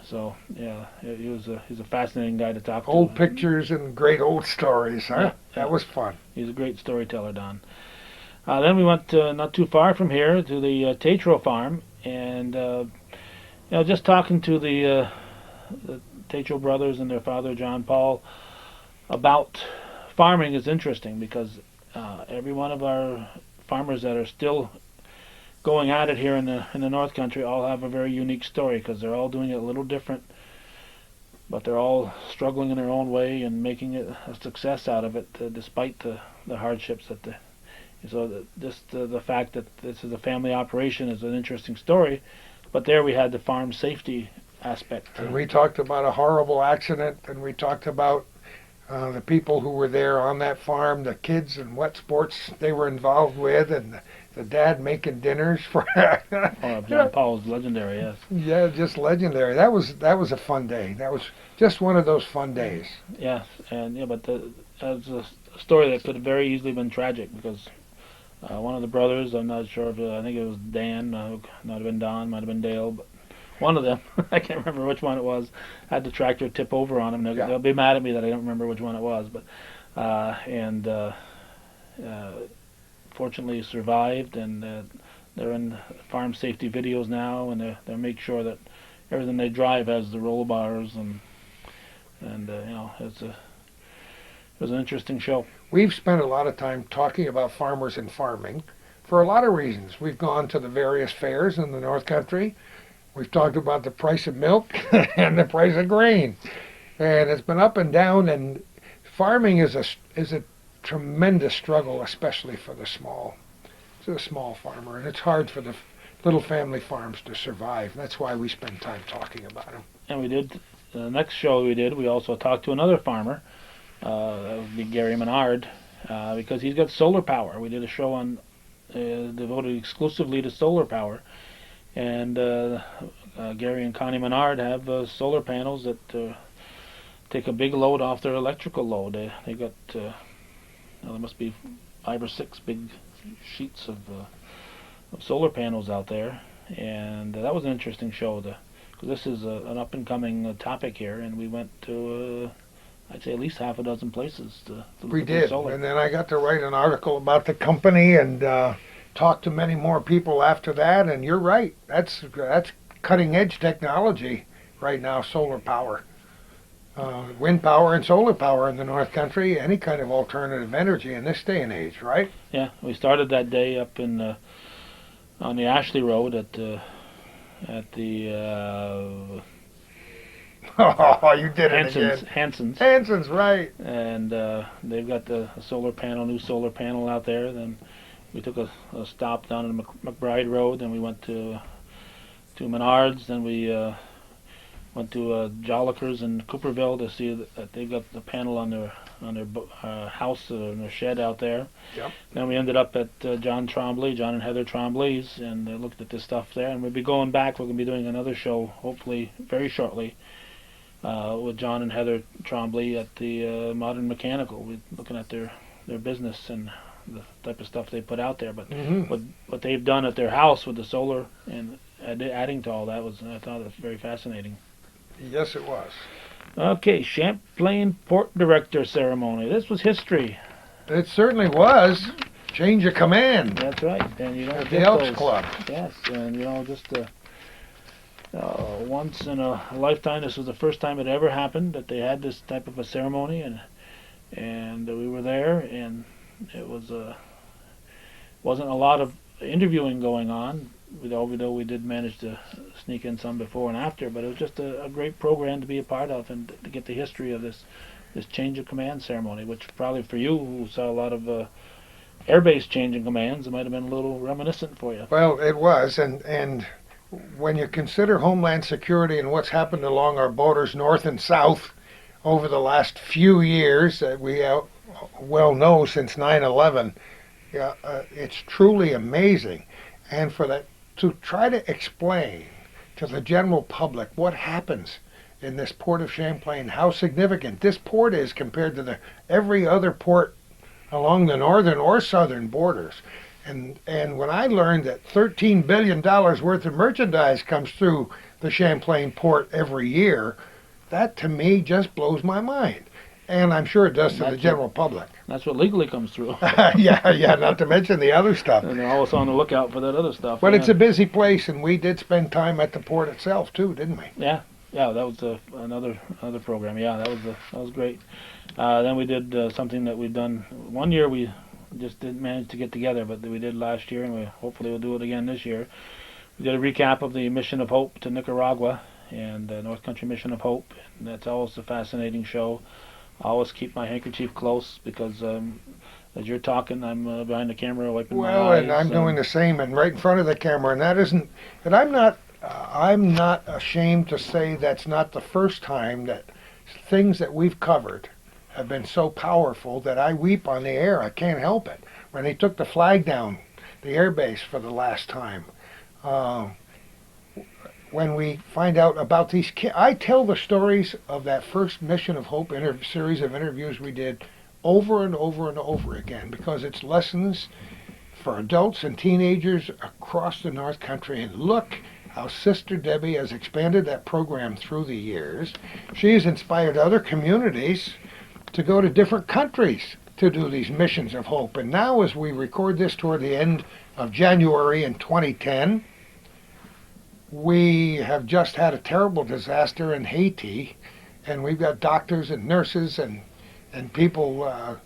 So yeah, he's a fascinating guy to talk to. Old pictures and great old stories, huh? Yeah, that was fun. He's a great storyteller, Don. Then we went not too far from here to the Tatro farm, And just talking to the Tatro brothers and their father John Paul about farming is interesting because every one of our farmers that are still going at it here in the North Country all have a very unique story because they're all doing it a little different, but they're all struggling in their own way and making it a success out of it, despite the hardships that the. So just the fact that this is a family operation is an interesting story, but there we had the farm safety aspect. And we talked about a horrible accident, and we talked about the people who were there on that farm, the kids and what sports they were involved with, and the dad making dinners for. John Paul is legendary, yes. Yeah, just legendary. That was a fun day. That was just one of those fun days. Yes, and but that's a story that could have very easily been tragic because one of the brothers, I'm not sure if I think it was Dan, might have been Don, might have been Dale, but one of them, I can't remember which one it was, had the tractor tip over on him. They'll be mad at me that I don't remember which one it was, but fortunately survived, and they're in farm safety videos now, and they make sure that everything they drive has the roll bars, and it was an interesting show. We've spent a lot of time talking about farmers and farming for a lot of reasons. We've gone to the various fairs in the North Country. We've talked about the price of milk and the price of grain, and it's been up and down. And farming is a tremendous struggle, especially for the small farmer, and it's hard for the little family farms to survive. That's why we spend time talking about them. And we did the next show we did. We also talked to another farmer. That would be Gary Menard, because he's got solar power. We did a show on devoted exclusively to solar power, and Gary and Connie Menard have solar panels that take a big load off their electrical load. They got there must be 5 or 6 big sheets of solar panels out there, and that was an interesting show. Because this is an up and coming topic here, and we went to. I'd say at least half a dozen places to we look did, solar. And then I got to write an article about the company and talk to many more people after that. And you're right, that's cutting edge technology right now. Solar power, wind power, and solar power in the North Country. Any kind of alternative energy in this day and age, right? Yeah, we started that day up in on the Ashley Road at the. Oh, you did it again. Hanson's, right. And they've got the new solar panel out there. Then we took a stop down on McBride Road. Then we went to Menards. Then we went to Jollikers in Cooperville to see that they've got the panel on their house and their shed out there. Yep. Then we ended up at John and Heather Trombley's, and looked at this stuff there. And we'll be going back. We're going to be doing another show, hopefully very shortly, with John and Heather Trombley at the Modern Mechanical. We're looking at their business and the type of stuff they put out there. But what they've done at their house with the solar and adding to all that I thought it was very fascinating. Yes, it was. Okay, Champlain Port Director ceremony. This was history. It certainly was. Change of command. That's right. And at the Elks Club. Yes, and just once in a lifetime. This was the first time it ever happened that they had this type of a ceremony, and we were there, and it wasn't a lot of interviewing going on, although we did manage to sneak in some before and after. But it was just a great program to be a part of and to get the history of this change of command ceremony, which probably for you who saw a lot of airbase changing commands, it might have been a little reminiscent for you. Well, it was, and when you consider Homeland Security and what's happened along our borders north and south over the last few years, we well know since 9/11, it's truly amazing. And for that, to try to explain to the general public what happens in this port of Champlain, how significant this port is compared to every other port along the northern or southern borders. And when I learned that $13 billion worth of merchandise comes through the Champlain port every year, that to me just blows my mind. And I'm sure it does And to the general public. that's what legally comes through. Yeah, yeah, not to mention the other stuff. And they're always on the lookout for that other stuff. But yeah. it's a busy place, and we did spend time at the port itself too, didn't we? Yeah, yeah, that was another program. Yeah, that was great. Then we did something that we've done one year. We just didn't manage to get together, but we did last year, and we hopefully we'll do it again this year. We did a recap of the Mission of Hope to Nicaragua and North Country Mission of Hope. And that's always a fascinating show. I always keep my handkerchief close because as you're talking, I'm behind the camera wiping my eyes. Well, and I'm doing the same, and right in front of the camera. And that isn't. And I'm not ashamed to say that's not the first time that things that we've covered have been so powerful that I weep on the air. I can't help it. When they took the flag down, the air base for the last time. When we find out about these kids, I tell the stories of that first Mission of Hope series of interviews we did over and over and over again because it's lessons for adults and teenagers across the North Country. And look how Sister Debbie has expanded that program through the years. She's inspired other communities to go to different countries to do these missions of hope. And now as we record this toward the end of January in 2010, we have just had a terrible disaster in Haiti, and we've got doctors and nurses and people,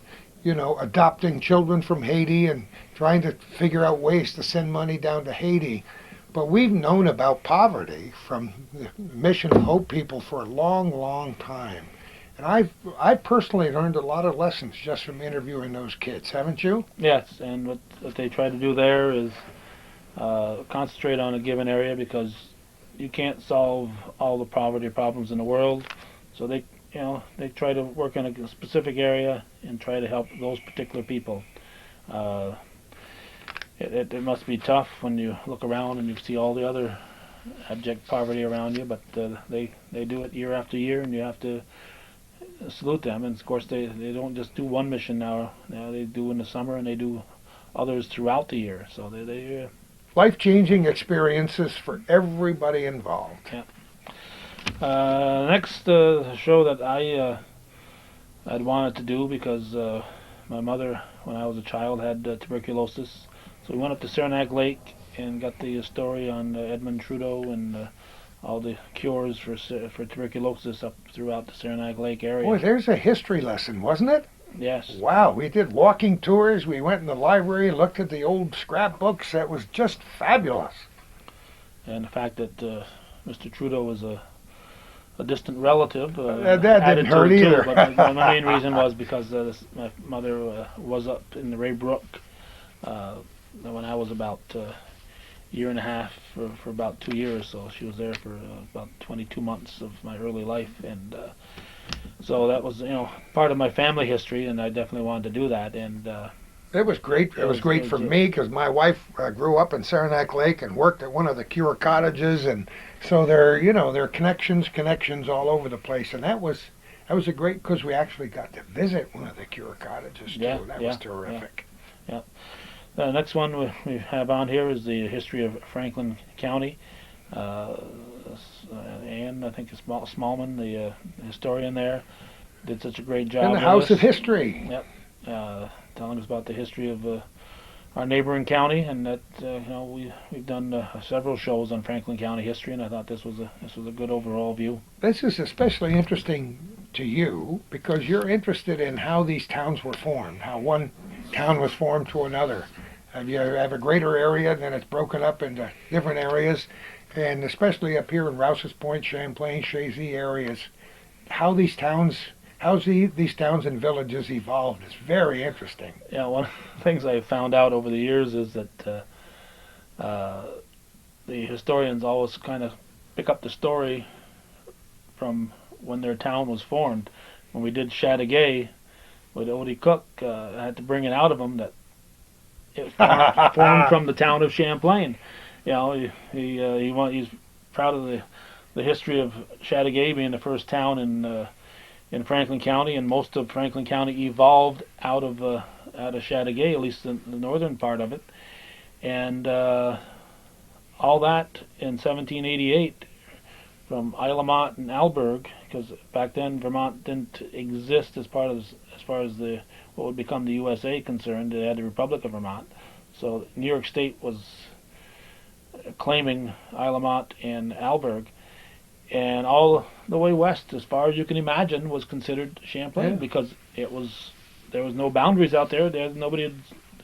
adopting children from Haiti and trying to figure out ways to send money down to Haiti. But we've known about poverty from the Mission of Hope people for a long, long time. And I've personally learned a lot of lessons just from interviewing those kids, haven't you? Yes, and what they try to do there is concentrate on a given area because you can't solve all the poverty problems in the world. So they try to work in a specific area and try to help those particular people. It must be tough when you look around and you see all the other abject poverty around you, but they do it year after year, and you have to salute them. And of course, they don't just do one mission now. Now they do in the summer, and they do others throughout the year. So they life-changing experiences for everybody involved. Yeah. Next show that I'd wanted to do because my mother, when I was a child, had tuberculosis. So we went up to Saranac Lake and got the story on Edmund Trudeau and all the cures for tuberculosis up throughout the Saranac Lake area. Boy, there's a history lesson, wasn't it? Yes. Wow, we did walking tours. We went in the library, looked at the old scrapbooks. That was just fabulous. And the fact that Mr. Trudeau was a distant relative that didn't hurt either. But the main reason was because my mother was up in the Ray Brook when I was about a year and a half for about 2 years. So she was there for about 22 months of my early life, and so that was part of my family history, and I definitely wanted to do that. And it was great. It was great for me because my wife grew up in Saranac Lake and worked at one of the cure cottages, and so there are connections all over the place. And that was a great because we actually got to visit one of the cure cottages too. That was terrific. Yeah. The next one we have on here is the history of Franklin County. Anne, I think it's Smallman, the historian there, did such a great job. In the House of History. Yep. Telling us about the history of our neighboring county, and that we've done several shows on Franklin County history, and I thought this was a good overall view. This is especially interesting to you because you're interested in how these towns were formed, how one town was formed to another. You have a greater area, and then it's broken up into different areas, and especially up here in Rouse's Point, Champlain, Chazy areas, how these towns and villages evolved is very interesting. Yeah, one of the things I found out over the years is that the historians always kind of pick up the story from when their town was formed. When we did Chateauguay with Odie Cook, I had to bring it out of him that it was formed from the town of Champlain. He's proud of the history of Chateauguay being the first town in Franklin County, and most of Franklin County evolved out of Chateauguay, at least the northern part of it, and all that in 1788 from Islamont and Alberg because back then Vermont didn't exist as part of as far as the what would become the USA concerned. They had the Republic of Vermont, so New York State was claiming Isle of Mont and Alberg, and all the way west, as far as you can imagine, was considered Champlain because it was there was no boundaries out there. Nobody had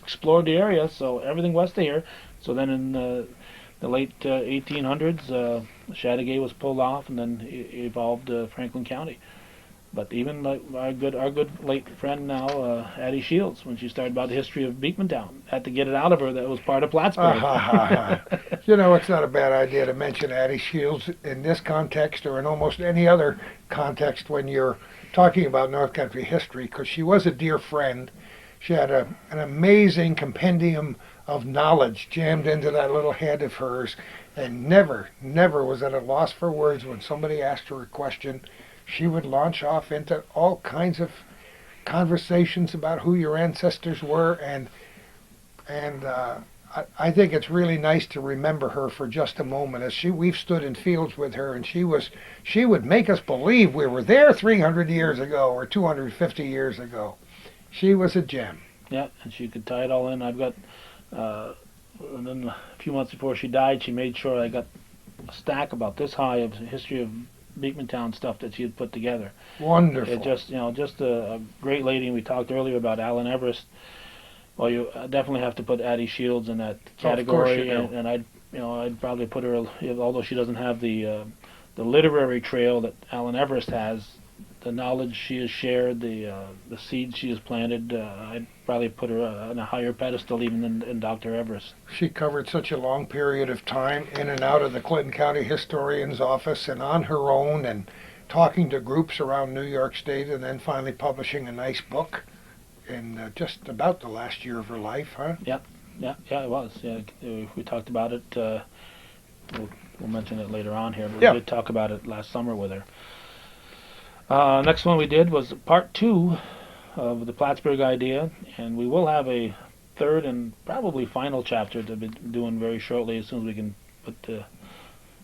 explored the area, so everything west of here. So then in the late 1800s, Chateauguay was pulled off, and then evolved Franklin County. But even like our good late friend now, Addie Shields, when she started about the history of Beekmantown, had to get it out of her that it was part of Plattsburgh. You know, it's not a bad idea to mention Addie Shields in this context or in almost any other context when you're talking about North Country history, because she was a dear friend. She had an amazing compendium of knowledge jammed into that little head of hers, and never was at a loss for words when somebody asked her a question. She would launch off into all kinds of conversations about who your ancestors were, and I think it's really nice to remember her for just a moment. As we've stood in fields with her, and she would make us believe we were there 300 years ago or 250 years ago. She was a gem. Yeah, and she could tie it all in. I've got, and then a few months before she died, she made sure I got a stack about this high of history of Beekmantown stuff that she had put together. Wonderful. It just a great lady. And we talked earlier about Alan Everest. Well, you definitely have to put Addie Shields in that category, and I'd probably put her, although she doesn't have the literary trail that Alan Everest has, the knowledge she has shared, the seeds she has planted. I'd probably put her on a higher pedestal even than Dr. Everest. She covered such a long period of time in and out of the Clinton County Historian's office and on her own, and talking to groups around New York State, and then finally publishing a nice book in just about the last year of her life, huh? Yeah, it was. Yeah, we talked about it. We'll mention it later on here, but we did talk about it last summer with her. Next one we did was part 2 of the Plattsburgh idea, and we will have a third and probably final chapter to be doing very shortly as soon as we can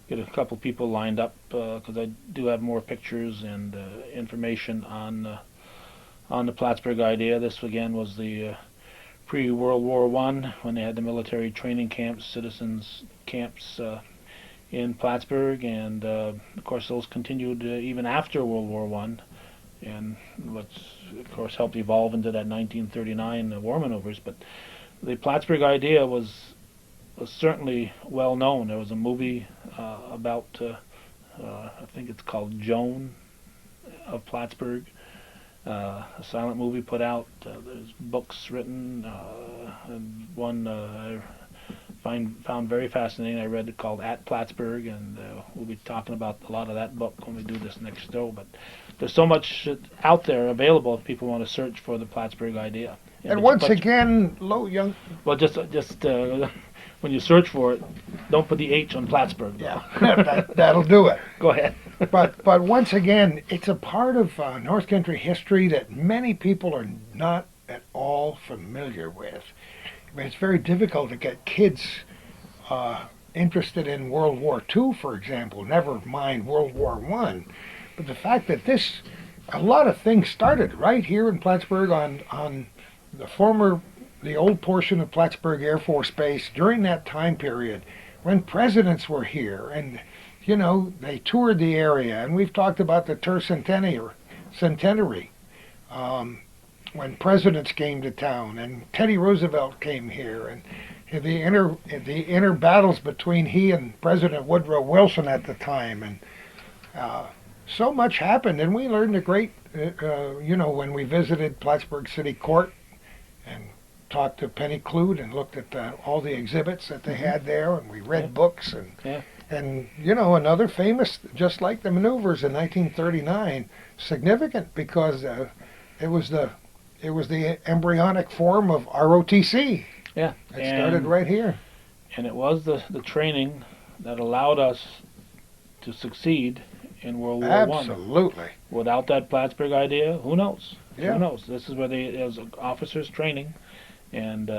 get a couple people lined up, because I do have more pictures and information on the Plattsburgh idea. This again was the pre-World War I, when they had the military training camps, citizens camps in Plattsburgh, and of course those continued even after World War I, and what's of course helped evolve into that 1939 war maneuvers. But the Plattsburgh idea was certainly well known. There was a movie about I think it's called Joan of Plattsburgh, a silent movie put out. There's books written, and one I found very fascinating. I read it called At Plattsburgh, and we'll be talking about a lot of that book when we do this next show. But there's so much out there available if people want to search for the Plattsburgh idea. And once again, young. Well, just when you search for it, don't put the H on Plattsburgh. Yeah, that'll do it. Go ahead. but once again, it's a part of North Country history that many people are not at all familiar with. I mean, it's very difficult to get kids interested in World War II, for example, never mind World War I. But the fact that a lot of things started right here in Plattsburgh on the old portion of Plattsburgh Air Force Base during that time period when presidents were here, and they toured the area, and we've talked about the centenary. When presidents came to town, and Teddy Roosevelt came here, and the inner battles between he and President Woodrow Wilson at the time, and so much happened, and we learned a great, when we visited Plattsburgh City Court and talked to Penny Clute and looked at all the exhibits that they had there, and we read books, and another famous, just like the maneuvers in 1939, significant because it was the embryonic form of ROTC. Yeah. It started right here. And it was the training that allowed us to succeed in World War I. Absolutely. Without that Plattsburgh idea, who knows? Yeah. Who knows? This is where it was officers training, and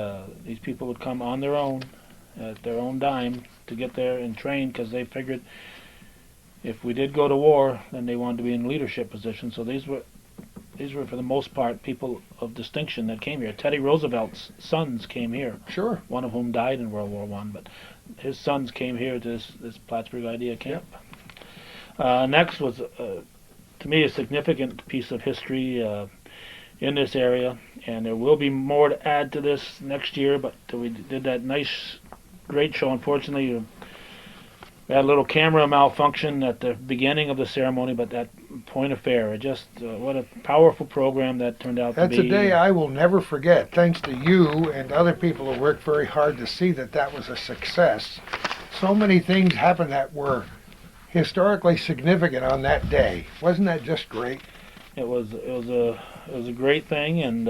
these people would come on their own, at their own dime, to get there and train, because they figured if we did go to war, then they wanted to be in leadership positions. So these were for the most part people of distinction that came here. Teddy Roosevelt's sons came here. Sure. One of whom died in World War One, but his sons came here to this Plattsburgh Idea Camp. Yep. Next was, to me, a significant piece of history in this area, and there will be more to add to this next year. But we did that nice, great show. Unfortunately, we had a little camera malfunction at the beginning of the ceremony, but that point of fair, just what a powerful program that turned out to be. That's a day I will never forget, thanks to you and other people who worked very hard to see that was a success. So many things happened that were historically significant on that day. Wasn't that just great? It was a great thing, and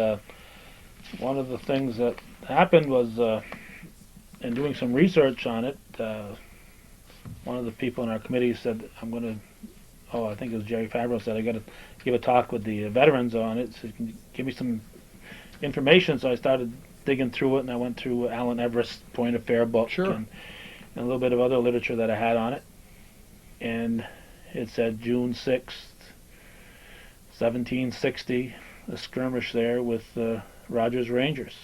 one of the things that happened was, in doing some research on it, one of the people in our committee said, I think it was Jerry Fabro said, I got to give a talk with the veterans on it, so you can give me some information. So I started digging through it, and I went through Alan Everest's Point of Fair book. Sure. And a little bit of other literature that I had on it. And it said June 6th, 1760, a skirmish there with Rogers Rangers.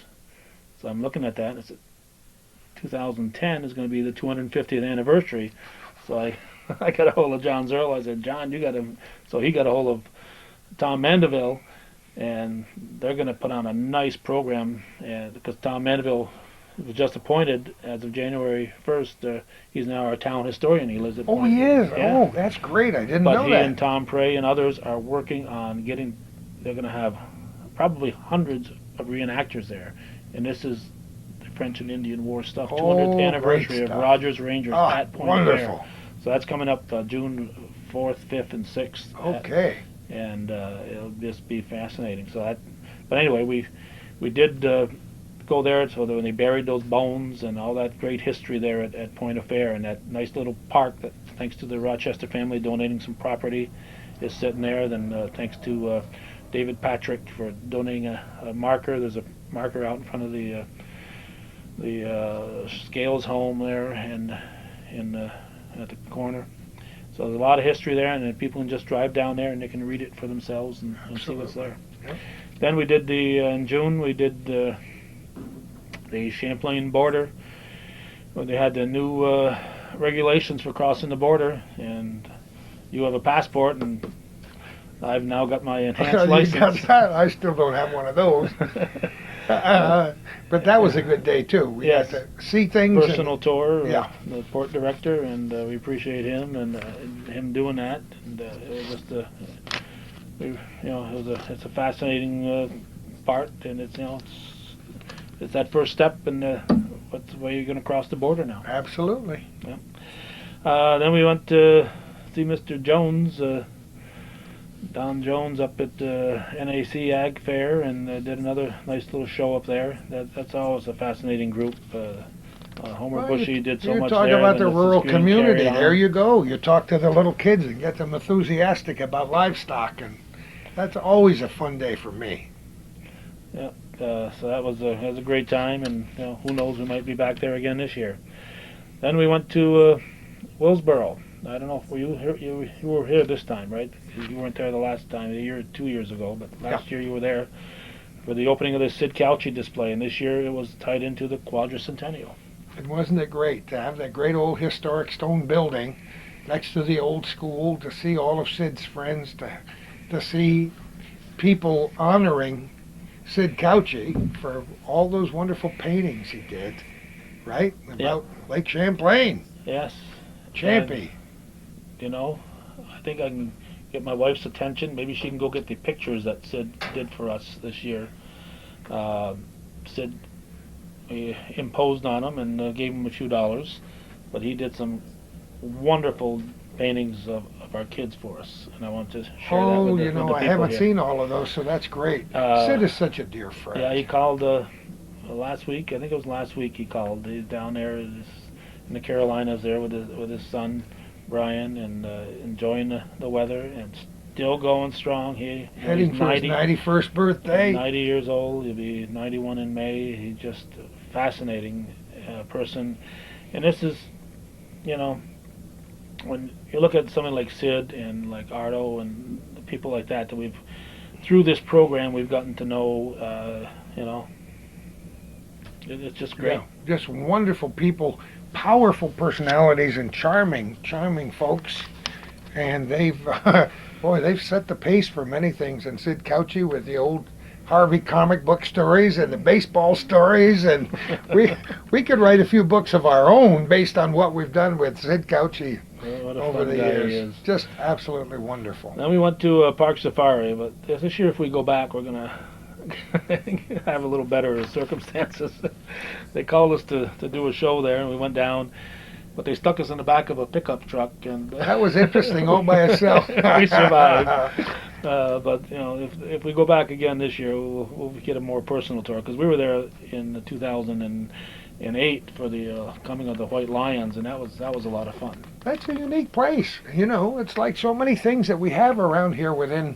So I'm looking at that, and it's 2010 is going to be the 250th anniversary. So I got a hold of John Zerl. I said, John, you got to. So he got a hold of Tom Mandeville, and they're going to put on a nice program. And because Tom Mandeville was just appointed as of January 1st, he's now our town historian. He lives at. Oh, he is. Yeah. Oh, that's great. I didn't know that. But he and Tom Prey and others are working on getting. They're going to have probably hundreds of reenactors there, and this is French and Indian War stuff. 200th anniversary of Rogers Rangers at Point Fair. So that's coming up June 4th, 5th, and 6th. Okay. And it'll just be fascinating. So but anyway, we did go there. So that when they buried those bones and all that great history there at Point of Fair, and that nice little park that, thanks to the Rochester family donating some property, is sitting there. Then thanks to David Patrick for donating a marker. There's a marker out in front of the Scales home there, and at the corner. So there's a lot of history there, and then people can just drive down there and they can read it for themselves and see what's there. Yep. Then we did in June we did the Champlain border, where they had the new regulations for crossing the border, and you have a passport, and I've now got my enhanced license. You got that? I still don't have one of those. But that was a good day too. We got to see things. Personal tour. Yeah. The port director, and we appreciate him and him doing that. And it was just it's a fascinating part, and it's that first step in what's the way you're going to cross the border now. Absolutely. Yeah. Then we went to see Mr. Jones. Don Jones up at NAC Ag Fair, and did another nice little show up there. That's always a fascinating group. Homer Bushy did so much there. You talk about the rural community. There you go. You talk to the little kids and get them enthusiastic about livestock, and that's always a fun day for me. Yeah. So that was a great time, and who knows, we might be back there again this year. Then we went to Willsboro. I don't know if you were here this time, right? You weren't there the last time, 2 years ago, but last year you were there for the opening of the Sid Cauchy display, and this year it was tied into the Quadricentennial. And wasn't it great to have that great old historic stone building next to the old school, to see all of Sid's friends, to see people honoring Sid Cauchy for all those wonderful paintings he did, right? About Lake Champlain. Yes. Champy. I think I can get my wife's attention. Maybe she can go get the pictures that Sid did for us this year. Sid imposed on him and gave him a few dollars, but he did some wonderful paintings of our kids for us, and I want to share that with the people I haven't here. seen all of those, so that's great. Sid is such a dear friend. Yeah, he called last week. I think it was last week he called. He's down there in the Carolinas there with his son Brian, and enjoying the weather, and still going strong. Heading for his 91st birthday. 90 years old. He'll be 91 in May. He's just a fascinating person. And this is, when you look at something like Sid and like Ardo and people like that we've through this program we've gotten to know, it's just great. Yeah, just wonderful people, powerful personalities, and charming, charming folks. And they've, boy, they've set the pace for many things. And Sid Cauchi with the old Harvey comic book stories and the baseball stories, and we could write a few books of our own based on what we've done with Sid Cauchi What a over fun the guy he years. is. Just absolutely wonderful. Then we went to Park Safari, but this year if we go back, we're gonna have a little better circumstances. They called us to do a show there, and we went down, but they stuck us in the back of a pickup truck, and That was interesting all by itself. we survived. But if we go back again this year, we'll get a more personal tour because we were there in 2008 for the coming of the White Lions, and that was a lot of fun. That's a unique place. It's like so many things that we have around here within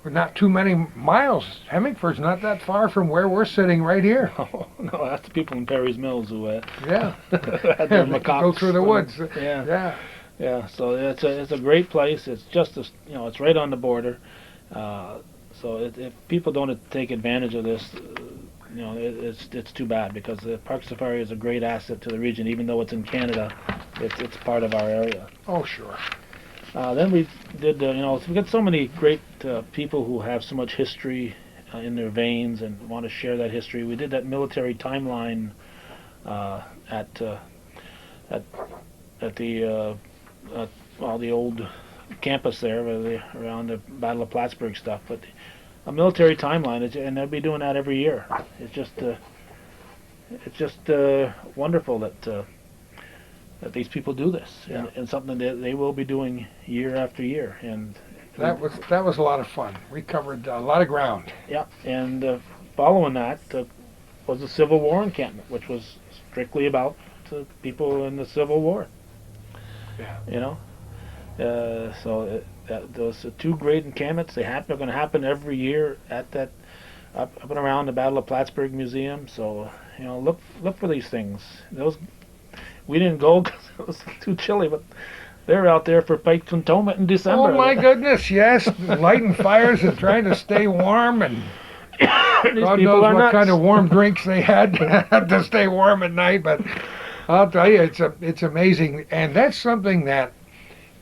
not too many miles. Hemingford's not that far from where we're sitting right here. Oh, no, that's the people in Perry's Mills who Yeah. had their They macaques. go through the woods. Yeah. Yeah. Yeah, so it's a great place. It's just it's right on the border. So if people don't take advantage of this, it's too bad because the Park Safari is a great asset to the region. Even though it's in Canada, it's part of our area. Oh, sure. Then we did, we got so many great people who have so much history in their veins and want to share that history. We did that military timeline at the old campus there, around the Battle of Plattsburgh stuff. But a military timeline, and they'll be doing that every year. It's just wonderful that these people do this, Yeah. and something that they will be doing year after year. And That was a lot of fun. We covered a lot of ground. yeah, and following that was the Civil War encampment, which was strictly about people in the Civil War. Yeah. So those two great encampments, they're going to happen every year at that up and around the Battle of Plattsburgh Museum. So look for these things. We didn't go because it was too chilly, but they're out there for Pike Cantonment in December. Oh my goodness, yes, lighting fires and trying to stay warm, and These God people knows are what nuts. kind of warm drinks they had to stay warm at night. But I'll tell you, it's amazing, and that's something that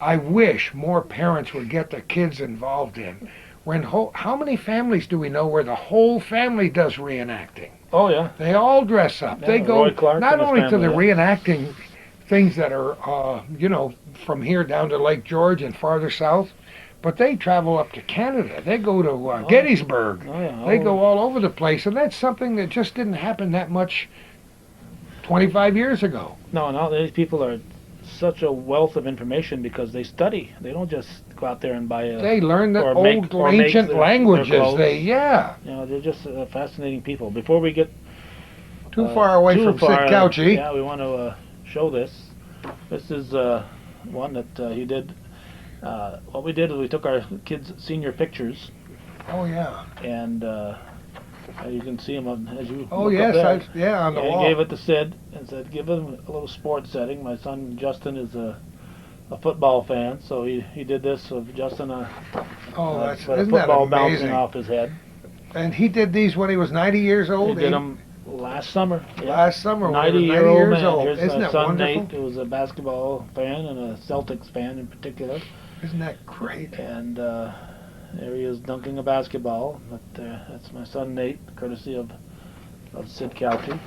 I wish more parents would get their kids involved in. How many families do we know where the whole family does reenacting? Oh yeah. They all dress up. Yeah, They go Roy Clark not and his only to the family, reenacting things that are, from here down to Lake George and farther south, but they travel up to Canada. They go to Gettysburg. Oh yeah. They go all over the place, and that's something that just didn't happen that much 25 years ago. No, these people are such a wealth of information because they study. They don't just go out there and buy a. They learn the or old make ancient their languages. clothes. Yeah. They're just fascinating people. Before we get Too far away too from Sid far, Cauchi. yeah, we want to show this. This is one that he did. What we did is we took our kids' senior pictures, Oh yeah. and you can see them as you. Oh look yes, up there. on the And wall. gave it to Sid and said, give him a little sports setting. My son Justin is a football fan, so he did this of Justin Oh, with a isn't that football bouncing amazing? off his head. And he did these when he was 90 years He old. did them last summer. Yeah. Last summer when he was 90 90-year-old years man. old. Here's Isn't my that son wonderful? Nate, who was a basketball fan and a Celtics fan in particular. Isn't that great? And there he is dunking a basketball. But that's my son Nate, courtesy of Sid Cauchi.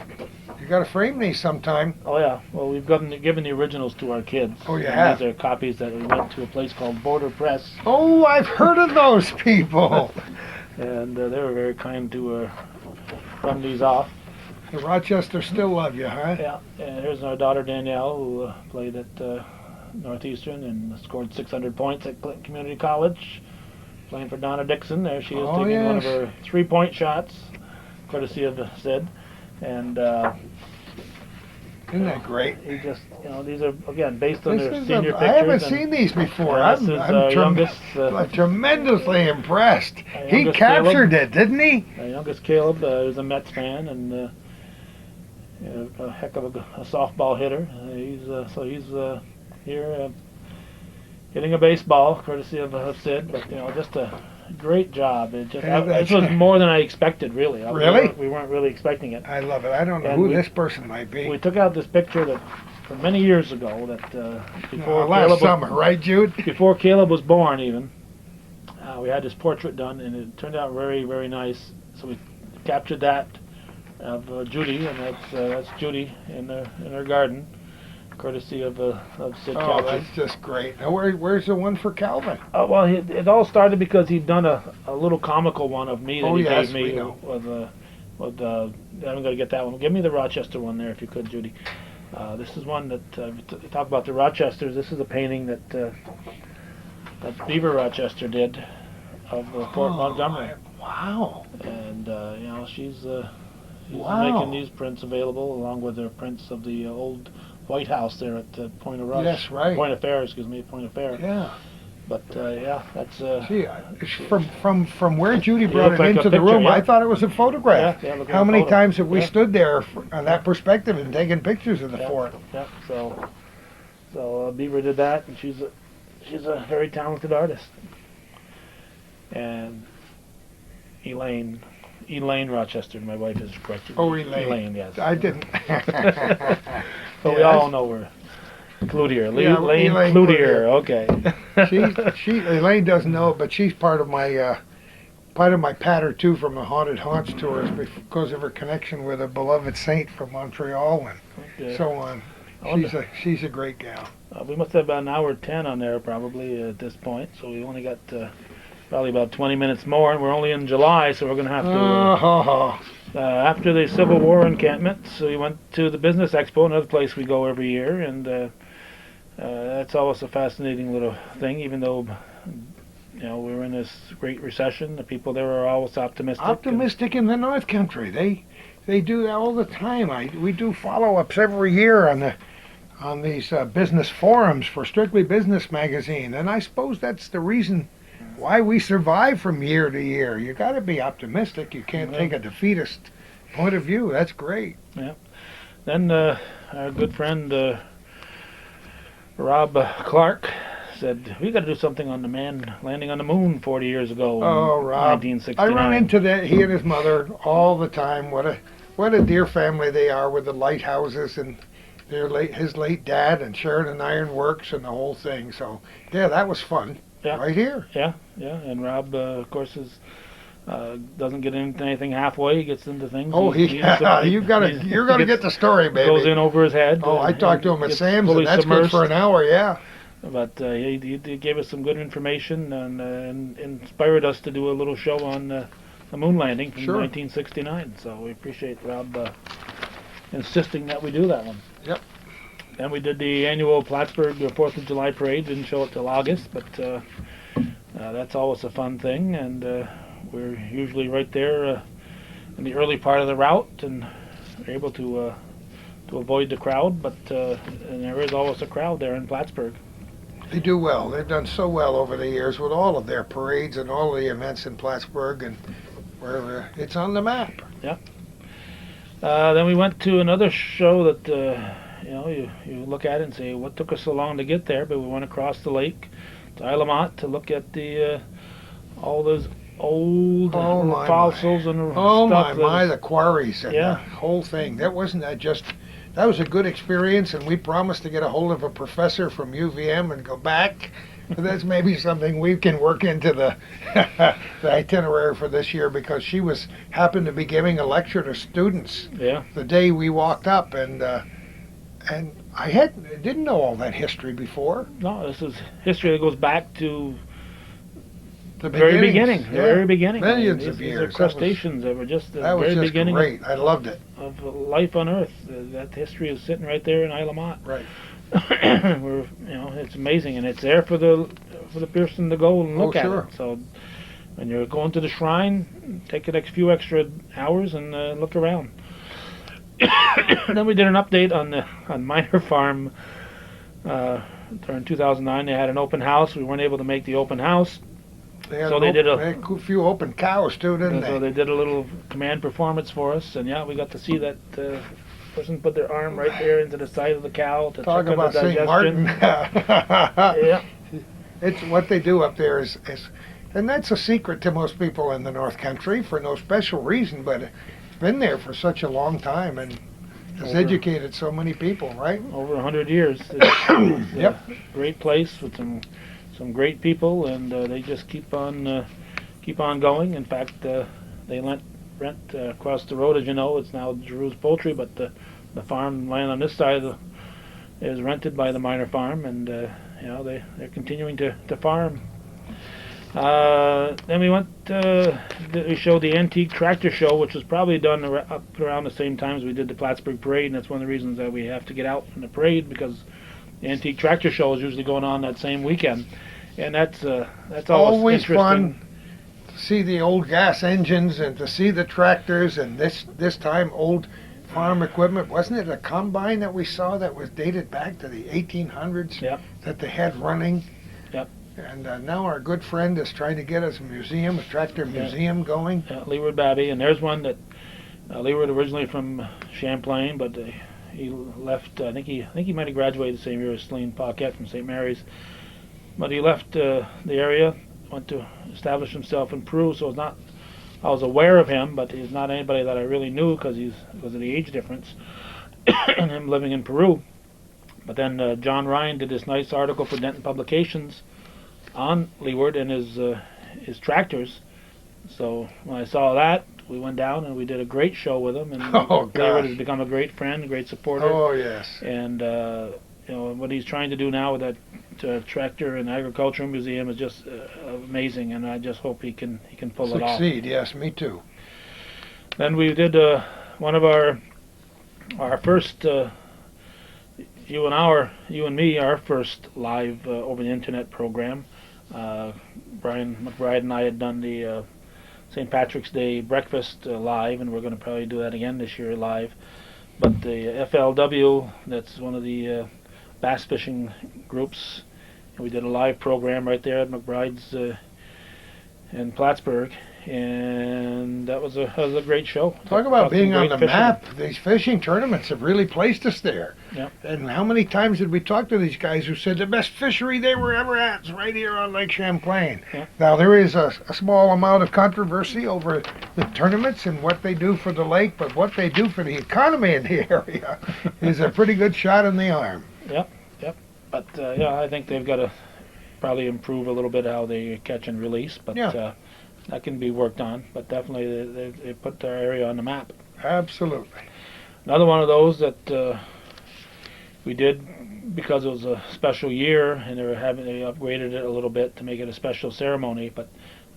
You got to frame these sometime. Oh yeah. Well, we've given the originals to our kids. Oh, you And have? These are copies that we went to a place called Border Press, Oh, I've heard of those people. and they were very kind to run these off. The Rochester still love you, huh? Yeah. And here's our daughter Danielle, who played at Northeastern and scored 600 points at Clinton Community College, playing for Donna Dixon. There she is, Oh, taking one of yes. her 3-point shots, courtesy of Sid. And Isn't that great? he just, these are again based on This their is senior I haven't pictures. seen these before. and this is our youngest, I'm tremendously impressed. our He youngest captured it, didn't he? our youngest Caleb is a Mets fan and a heck of a softball hitter. He's here hitting a baseball, courtesy of Sid. But just a great job. Yeah, This was more than I expected, really. Really? We weren't really expecting it. I love it. I don't know And who this person might be. We took out this picture that from many years ago that before last summer, right, Jude? before Caleb was born, even. We had this portrait done, and it turned out very, very nice. So we captured that of Judy, and that's Judy in her garden, courtesy of Sid Oh, Calvin. that's just great. Now, where's the one for Calvin? Well, it all started because he'd done a little comical one of me that he yes, gave me we know. with I'm going to get that one. Give me the Rochester one there, if you could, Judy. This is one that talk about the Rochesters. This is a painting that Beaver Rochester did of Fort Montgomery. Wow. And she's Wow. making these prints available along with the prints of the old White House there at Point of Rush. Yes, right. Point of Fair, Point of Fair. Yeah. But that's See, from where Judy brought looks it like a into the picture, room, yeah. I thought it was a photograph. Yeah, look at How the many photo. times have we Yeah. stood there on that perspective and taken pictures of the fort? Yeah. So Beaver did that, and she's a very talented artist. And Elaine Rochester, my wife, is correct. Oh, Elaine. Yes. I didn't. But we all know we're Cloutier. Yeah, Elaine Elaine Cloutier. Okay. Elaine doesn't know, but she's part of my patter too from the Haunted Haunts tours because of her connection with a beloved saint from Montreal and Okay. so on. She's a great gal. We must have about an hour 10 on there probably at this point, so we only got probably about 20 minutes more, and we're only in July, so we're going to have to. After the Civil War encampment, so we went to the Business Expo, another place we go every year, and that's always a fascinating little thing, even though we were in this great recession. The people there are always optimistic. Optimistic in the North Country. They do that all the time. We do follow-ups every year on these business forums for Strictly Business magazine, and I suppose that's the reason why we survive from year to year. You got to be optimistic. You can't take a defeatist point of view. That's great. Yeah. Then our good friend Rob Clark said, we got to do something on the man landing on the moon 40 years ago. Oh, in Rob. 1969. I run into that. He and his mother all the time. What a dear family they are with the lighthouses and his late dad and Sheridan Iron Works and the whole thing. So yeah, that was fun. Yeah. Right here. Yeah. And Rob, of course, doesn't get into anything halfway. He gets into things. You're gonna get the story, baby. Goes in over his head. Oh, I talked to him at gets Sam's, fully and that's good submersed. for an hour. Yeah. But he gave us some good information and inspired us to do a little show on the moon landing from Sure. 1969. So we appreciate Rob insisting that we do that one. Yep. Then we did the annual Plattsburgh 4th of July parade. Didn't show it till August, but that's always a fun thing. And we're usually right there in the early part of the route and are able to avoid the crowd. But and there is always a crowd there in Plattsburgh. They do well. They've done so well over the years with all of their parades and all the events in Plattsburgh, and where it's on the map. Then we went to another show that you look at it and say, what took us so long to get there? But we went across the lake to Islamont to look at the all those old fossils and stuff. The quarries and the whole thing. That was a good experience, and we promised to get a hold of a professor from UVM and go back. So that's maybe something we can work into the itinerary for this year, because she happened to be giving a lecture to students the day we walked up, and I didn't know all that history before. No, this is history that goes back to the very beginning. The very beginning. Millions of years. These are crustaceans that were just the that was very just beginning great. I loved it. of life on Earth. That history is sitting right there in Islamont. Right. It's amazing, and it's there for the person to go and look at sure. it. So when you're going to the shrine, take a few extra hours and look around. Then we did an update on Miner Farm. During 2009, they had an open house. We weren't able to make the open house. They had a few open cows too, didn't they? So they did a little command performance for us, and we got to see that person put their arm right there into the side of the cow to Talk check on about the St. digestion. Martin. It's what they do up there is, and that's a secret to most people in the North Country for no special reason, but it's been there for such a long time and has Over- educated so many people, right? Over 100 years. It's Yep. a great place with some great people, and they just keep on going. In fact, they rent across the road, as you know. It's now Giroux's Poultry, but the farm land on this side is rented by the Minor Farm, and they're continuing to farm. Then we went. We showed the antique tractor show, which was probably done up around the same time as we did the Plattsburgh Parade, and that's one of the reasons that we have to get out from the parade, because the antique tractor show is usually going on that same weekend, and that's Always interesting. fun to see the old gas engines and to see the tractors, and this time old farm equipment. Wasn't it a combine that we saw that was dated back to the 1800s? Yep. That they had running. Yep. And now our good friend is trying to get us a tractor museum going. Leeward Babby, and there's one that Leeward originally from Champlain, but he left. I think he might have graduated the same year as Celine Paquette from St. Mary's, but he left the area, went to establish himself in Peru. So I was aware of him, but he's not anybody that I really knew because of the age difference and him living in Peru. But then John Ryan did this nice article for Denton Publications on Leeward and his tractors. So when I saw that, we went down and we did a great show with him. And Leeward has become a great friend, a great supporter. Oh yes. And what he's trying to do now with that tractor and agricultural museum is just amazing. And I just hope he can pull it off. Succeed. Yes, me too. Then we did one of our first. You and me, our first live over the internet program. Brian McBride and I had done the St. Patrick's Day breakfast live, and we're going to probably do that again this year live. But the FLW, that's one of the bass fishing groups, and we did a live program right there at McBride's in Plattsburgh, and that was a great show. Talk about being on the fishing. map. These fishing tournaments have really placed us there. Yep. And how many times did we talk to these guys who said the best fishery they were ever at is right here on Lake Champlain? Yep. Now, there is a small amount of controversy over the tournaments and what they do for the lake, but what they do for the economy in the area is a pretty good shot in the arm. Yep. But I think they've got to probably improve a little bit how they catch and release, but that can be worked on. But definitely they put their area on the map. Absolutely. Another one of those that we did because it was a special year, and they upgraded it a little bit to make it a special ceremony. But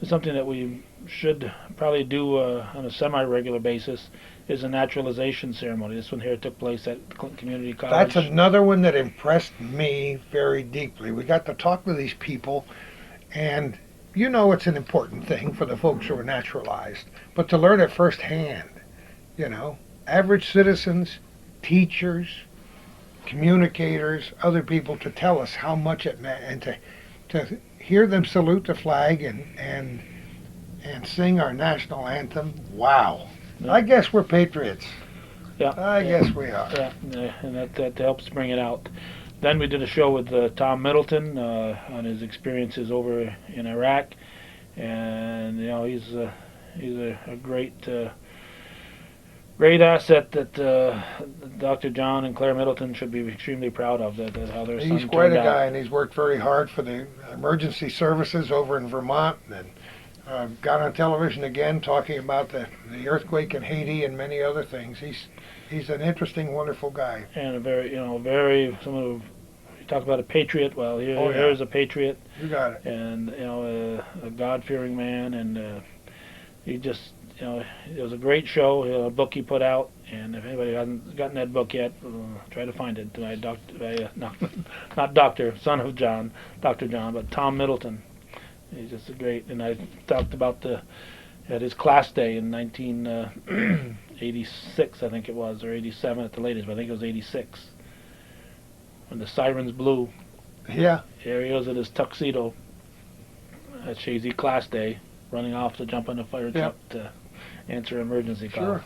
it's something that we should probably do on a semi-regular basis. Is a naturalization ceremony. This one here took place at Clinton Community College. That's another one that impressed me very deeply. We got to talk to these people, and it's an important thing for the folks who are naturalized, but to learn it firsthand, average citizens, teachers, communicators, other people to tell us how much it meant, and to hear them salute the flag and sing our national anthem. Wow. Yeah. I guess we're patriots. Yeah. I guess we are. Yeah, and that helps bring it out. Then we did a show with Tom Middleton on his experiences over in Iraq, and he's a great asset that Dr. John and Claire Middleton should be extremely proud of. That how their son He's quite a turned guy, out. and he's worked very hard for the emergency services over in Vermont, and got on television again talking about the earthquake in Haiti and many other things. He's an interesting, wonderful guy. And a very someone who you talk about a patriot. Well, here's a patriot. You got it. And a God-fearing man, and he just it was a great show. A book he put out, and if anybody hasn't gotten that book yet, try to find it. Not Doctor, son of John, Dr. John, but Tom Middleton. He's just a great, and I talked about at his class day in 1986, I think it was, or 87 at the latest, but I think it was 86, when the sirens blew. Yeah. Here he was in his tuxedo at Shazy class day, running off to jump on the fire truck to answer emergency call.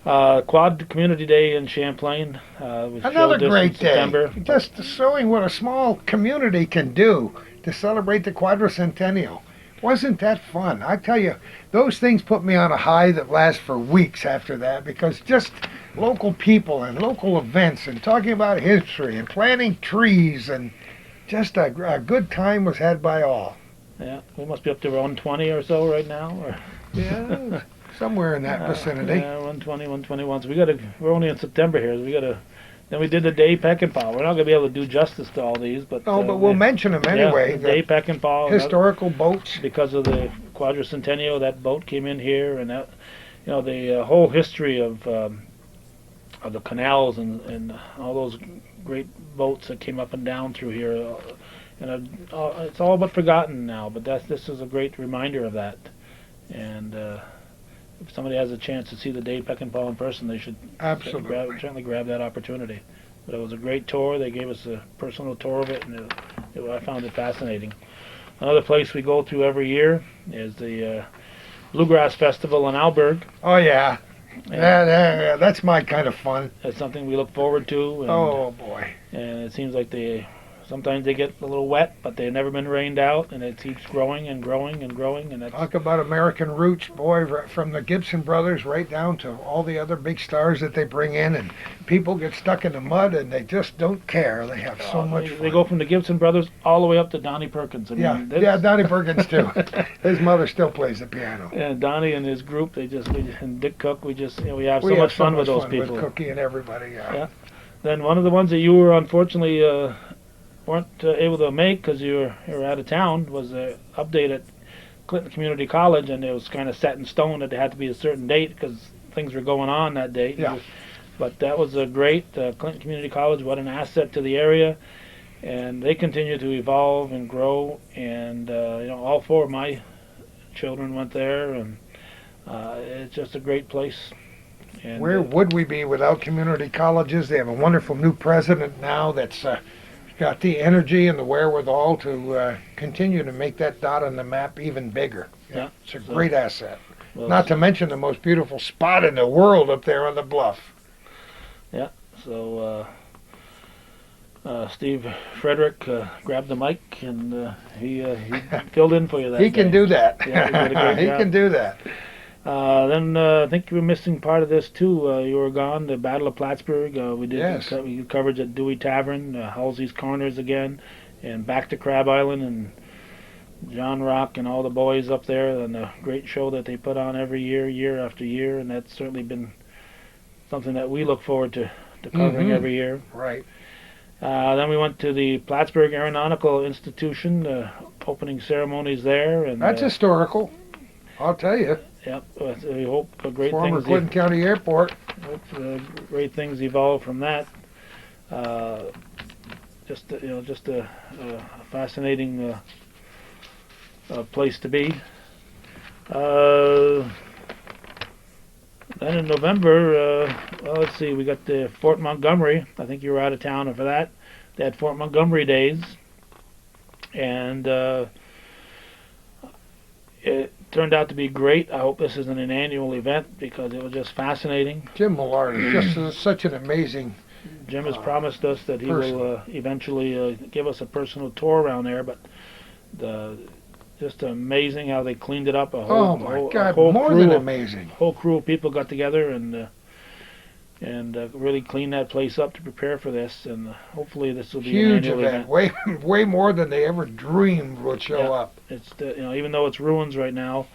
Sure. Quad Community Day in Champlain. Another great day. September. Just showing what a small community can do to celebrate the quadricentennial. Wasn't that fun? I tell you, those things put me on a high that lasts for weeks after that, because just local people and local events and talking about history and planting trees, and just a good time was had by all. Yeah, we must be up to 120 or so right now. Or Yeah, somewhere in that vicinity. Yeah, 120, 121. So we're only in September here. So we gotta. Then we did the Day Peckinpah. We're not gonna be able to do justice to all these, but No, but we'll mention them anyway. Yeah, the Day Peckinpah. Historical boats. Because of the quadricentennial, that boat came in here, and that, the whole history of the canals and all those great boats that came up and down through here, it's all but forgotten now. But this is a great reminder of that, and if somebody has a chance to see the Day Peckinpah in person, they should Absolutely. certainly grab that opportunity. But it was a great tour. They gave us a personal tour of it, and I found it fascinating. Another place we go to every year is the Bluegrass Festival in Alberg. Oh, yeah. Yeah, that's my kind of fun. It's something we look forward to. And, oh, boy. And it seems like sometimes they get a little wet, but they've never been rained out, and it keeps growing and growing and growing. And talk about American roots, boy, from the Gibson brothers right down to all the other big stars that they bring in, and people get stuck in the mud and they just don't care. They have so much fun. They go from the Gibson brothers all the way up to Donnie Perkins. Yeah, Donnie Perkins too. His mother still plays the piano. And Donnie and his group, and Dick Cook, we have so much fun with those people. With Cookie and everybody, yeah. Then one of the ones that you were unfortunately weren't able to make because you were out of town was the update at Clinton Community College, and it was kind of set in stone that it had to be a certain date because things were going on that date. Yeah. But that was a great Clinton Community College. What an asset to the area, and they continue to evolve and grow. And all four of my children went there, and it's just a great place. And, where would we be without community colleges? They have a wonderful new president now that's got the energy and the wherewithal to continue to make that dot on the map even bigger. Yeah. It's a great asset. Well, not to mention the most beautiful spot in the world up there on the bluff. Yeah. So Steve Frederick grabbed the mic, and he filled in for you that He can do that. Yeah, he did a great He job. can do that. Then I think you were missing part of this too. You were gone. The Battle of Plattsburgh. We did we did coverage at Dewey Tavern, Halsey's Corners again, and back to Crab Island, and John Rock and all the boys up there, and a great show that they put on every year, year after year, and that's certainly been something that we look forward to covering every year. Right. Then we went to the Plattsburgh Aeronautical Institution, opening ceremonies there, and that's historical. I'll tell you. Yep. We hope great Former things. Clinton County Airport. Hope great things evolve from that. Just a fascinating place to be. Then in November, let's see, we got the Fort Montgomery. I think you were out of town for that. They had Fort Montgomery days, and it turned out to be great. I hope this isn't an annual event because it was just fascinating. Jim Millard is just such an amazing Jim has promised us that he person. will eventually give us a personal tour around there, but just amazing how they cleaned it up. Oh my God, more than amazing. Whole crew of people got together and really cleaned that place up to prepare for this, and hopefully this will be huge an annual event. Way more than they ever dreamed would show up. It's even though it's ruins right now,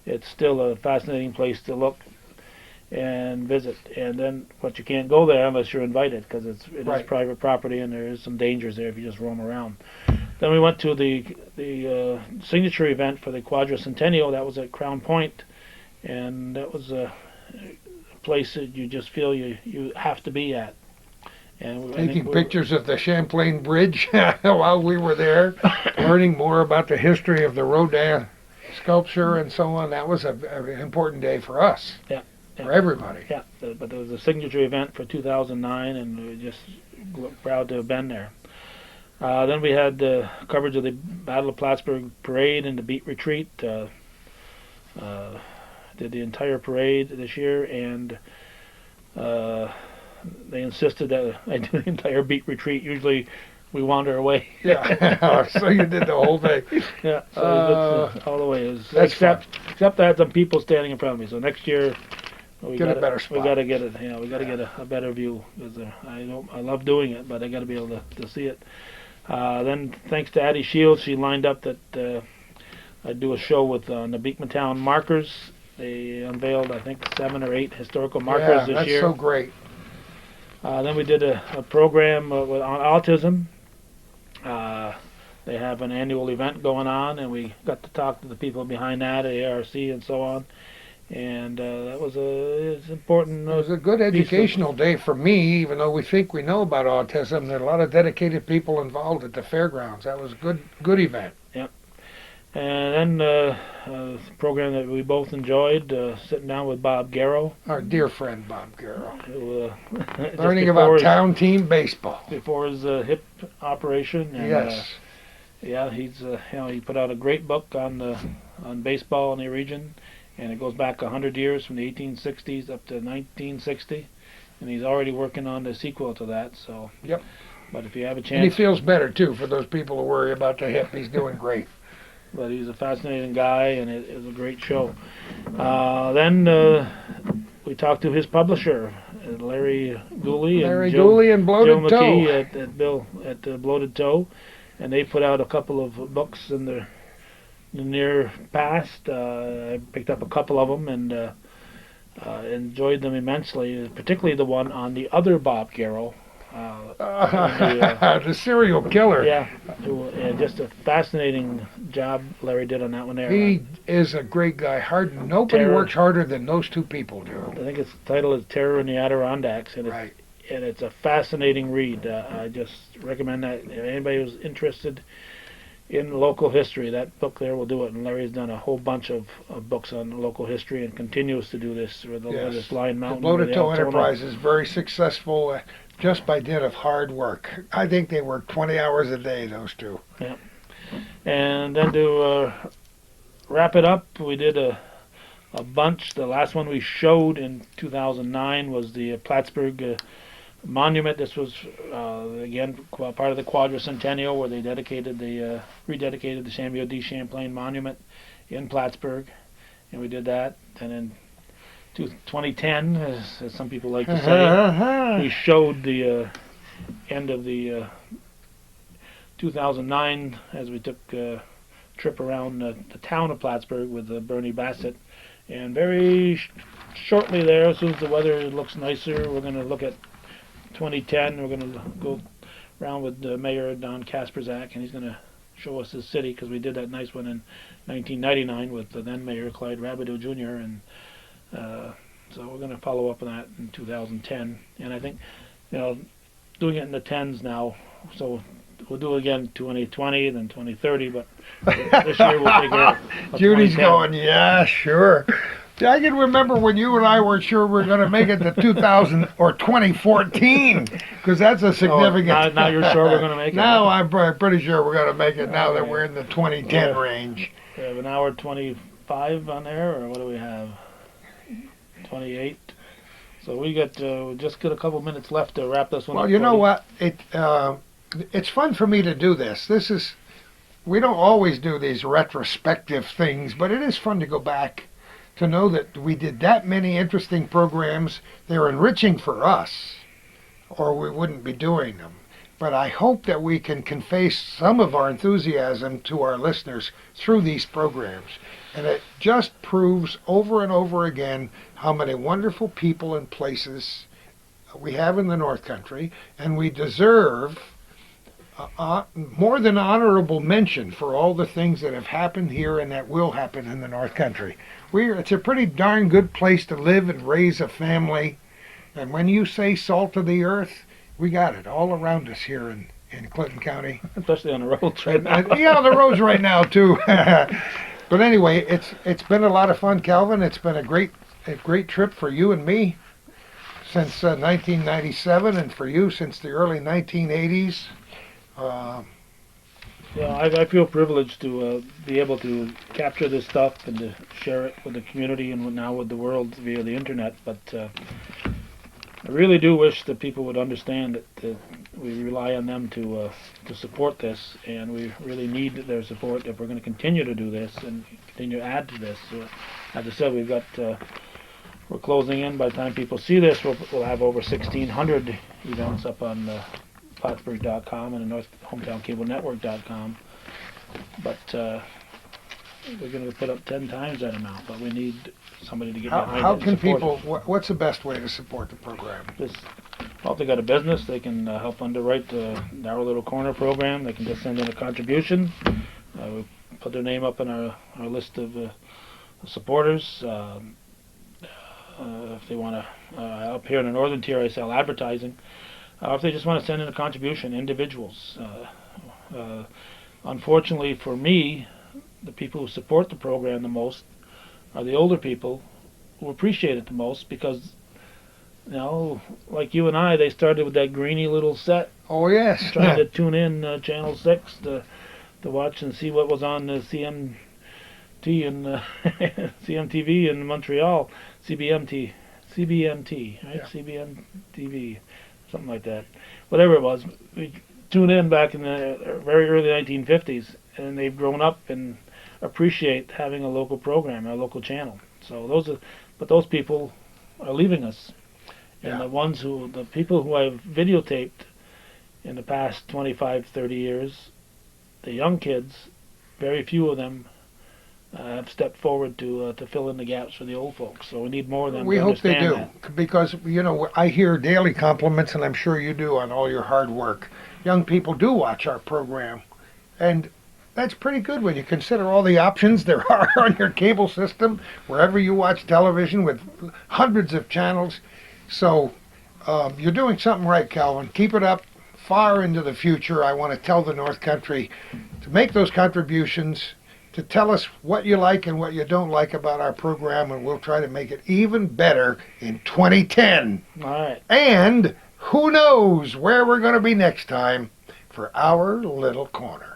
it's still a fascinating place to look and visit. And then, but you can't go there unless you're invited because it is private property and there is some dangers there if you just roam around. Then we went to the signature event for the quadricentennial. That was at Crown Point, and that was a place that you just feel you have to be at. And taking pictures of the Champlain Bridge while we were there, learning more about the history of the Rodin sculpture and so on. That was an important day for us. Yeah. For everybody. Yeah, but there was a signature event for 2009, and we were just proud to have been there. Then we had coverage of the Battle of Plattsburgh parade and the beat retreat. Did the entire parade this year, and they insisted that I do the entire beat retreat. Usually we wander away. Yeah. So you did the whole thing. Yeah, so it's, all the way. That's Except I had some people standing in front of me. So next year we Get a got better we spot. got to get it. You know, we got to get a better view. Because I love doing it, but I got to be able to see it. Then thanks to Addie Shields, she lined up that I'd do a show with the Beekmantown Markers. They unveiled, I think, 7 or 8 historical markers this that's year. so great. Then we did a program on autism. They have an annual event going on, and we got to talk to the people behind that, ARC and so on. And that was it's important. It was a good educational day for me, even though we think we know about autism. There are a lot of dedicated people involved at the fairgrounds. That was a good event. And then a program that we both enjoyed, sitting down with Bob Garrow. Our dear friend Bob Garrow. Who, Learning about town team baseball. Before his hip operation. And, yes. Yeah, he's he put out a great book on baseball in the region, and it goes back 100 years from the 1860s up to 1960, and he's already working on the sequel to that. So. Yep. But if you have a chance. And he feels better too. For those people who worry about the hip, he's doing great. But he's a fascinating guy, and it was a great show. Then we talked to his publisher, Larry Gooley and Joe Bloated Toe. McKee at Bloated Toe, and they put out a couple of books in the near past. I picked up a couple of them and enjoyed them immensely, particularly the one on the other Bob Garrow. The serial killer. Yeah, just a fascinating job Larry did on that one there. He is a great guy. Nobody works harder than those two people do. I think its title is Terror in the Adirondacks, and right. It's a fascinating read. I just recommend that if anybody who's interested in local history, that book there will do it. And Larry's done a whole bunch of books on local history and continues to do this with this Lion Mountain. The Bloated Toe Enterprise is very successful. Just by dint of hard work. I think they work 20 hours a day, those two. Yeah. And then to wrap it up, we did a bunch. The last one we showed in 2009 was the Plattsburgh Monument. This was, again, part of the Quadricentennial, where they rededicated the Samuel D. Champlain Monument in Plattsburgh. And we did that. And then 2010, as some people like to say, we showed the end of the 2009 as we took a trip around the town of Plattsburgh with Bernie Bassett. And very shortly there, as soon as the weather looks nicer, we're going to look at 2010. We're going to go around with Mayor Don Kasperzak, and he's going to show us his city, because we did that nice one in 1999 with the then Mayor Clyde Rabideau Jr. and so we're going to follow up on that in 2010, and I think, doing it in the 10s now, so we'll do it again 2020, then 2030, but this year we'll take care of Judy's going, yeah, sure. I can remember when you and I weren't sure we were going to make it to 2000 or 2014, because that's a significant. Now you're sure we're going to make it? Now I'm pretty sure we're going to make it now that we're in the 2010 range. We have an hour 25 on there, or what do we have? 28. So we got just got a couple minutes left to wrap this one up. Well, you know what? It's fun for me to do this. We don't always do these retrospective things, but it is fun to go back to know that we did that many interesting programs. They're enriching for us, or we wouldn't be doing them. But I hope that we can convey some of our enthusiasm to our listeners through these programs. And it just proves over and over again how many wonderful people and places we have in the North Country, and we deserve more than honorable mention for all the things that have happened here and that will happen in the North Country. It's a pretty darn good place to live and raise a family. And when you say salt of the earth, we got it all around us here in Clinton County. Especially on the roads right now. Yeah, on the roads right now, too. But anyway, it's been a lot of fun, Calvin. It's been a great trip for you and me since 1997, and for you since the early 1980s. I feel privileged to be able to capture this stuff and to share it with the community and now with the world via the internet. But I really do wish that people would understand that we rely on them to support this, and we really need their support if we're going to continue to do this and continue to add to this. As I said, we're closing in. By the time people see this, we'll have over 1,600 events up on Plattsburgh.com and the North Hometown Cable Network.com. But we're going to put up 10 times that amount. But we need somebody to get behind it. How and can support people? What's the best way to support the program? Well, if they got a business, they can help underwrite the Narrow Little Corner program. They can just send in a contribution. We put their name up in our list of supporters. If they want to, up here in the northern tier, I sell advertising. If they just want to send in a contribution, individuals. Unfortunately for me, the people who support the program the most are the older people who appreciate it the most because, like you and I, they started with that greeny little set. Oh yes. Trying to tune in Channel 6 to watch and see what was on the CMT and CMTV in Montreal, CBMT, right? Yeah. CBM TV, something like that. Whatever it was, we tuned in back in the very early 1950s, and they've grown up and appreciate having a local program, a local channel. So those people are leaving us. And the people who I've videotaped in the past 25, 30 years, the young kids, very few of them have stepped forward to fill in the gaps for the old folks. So we need more of them. We hope they do, that. Because I hear daily compliments, and I'm sure you do, on all your hard work. Young people do watch our program, and that's pretty good when you consider all the options there are on your cable system, wherever you watch television with hundreds of channels. So you're doing something right, Calvin. Keep it up. Far into the future, I want to tell the North Country to make those contributions, to tell us what you like and what you don't like about our program, and we'll try to make it even better in 2010. All right. And who knows where we're going to be next time for our little corner.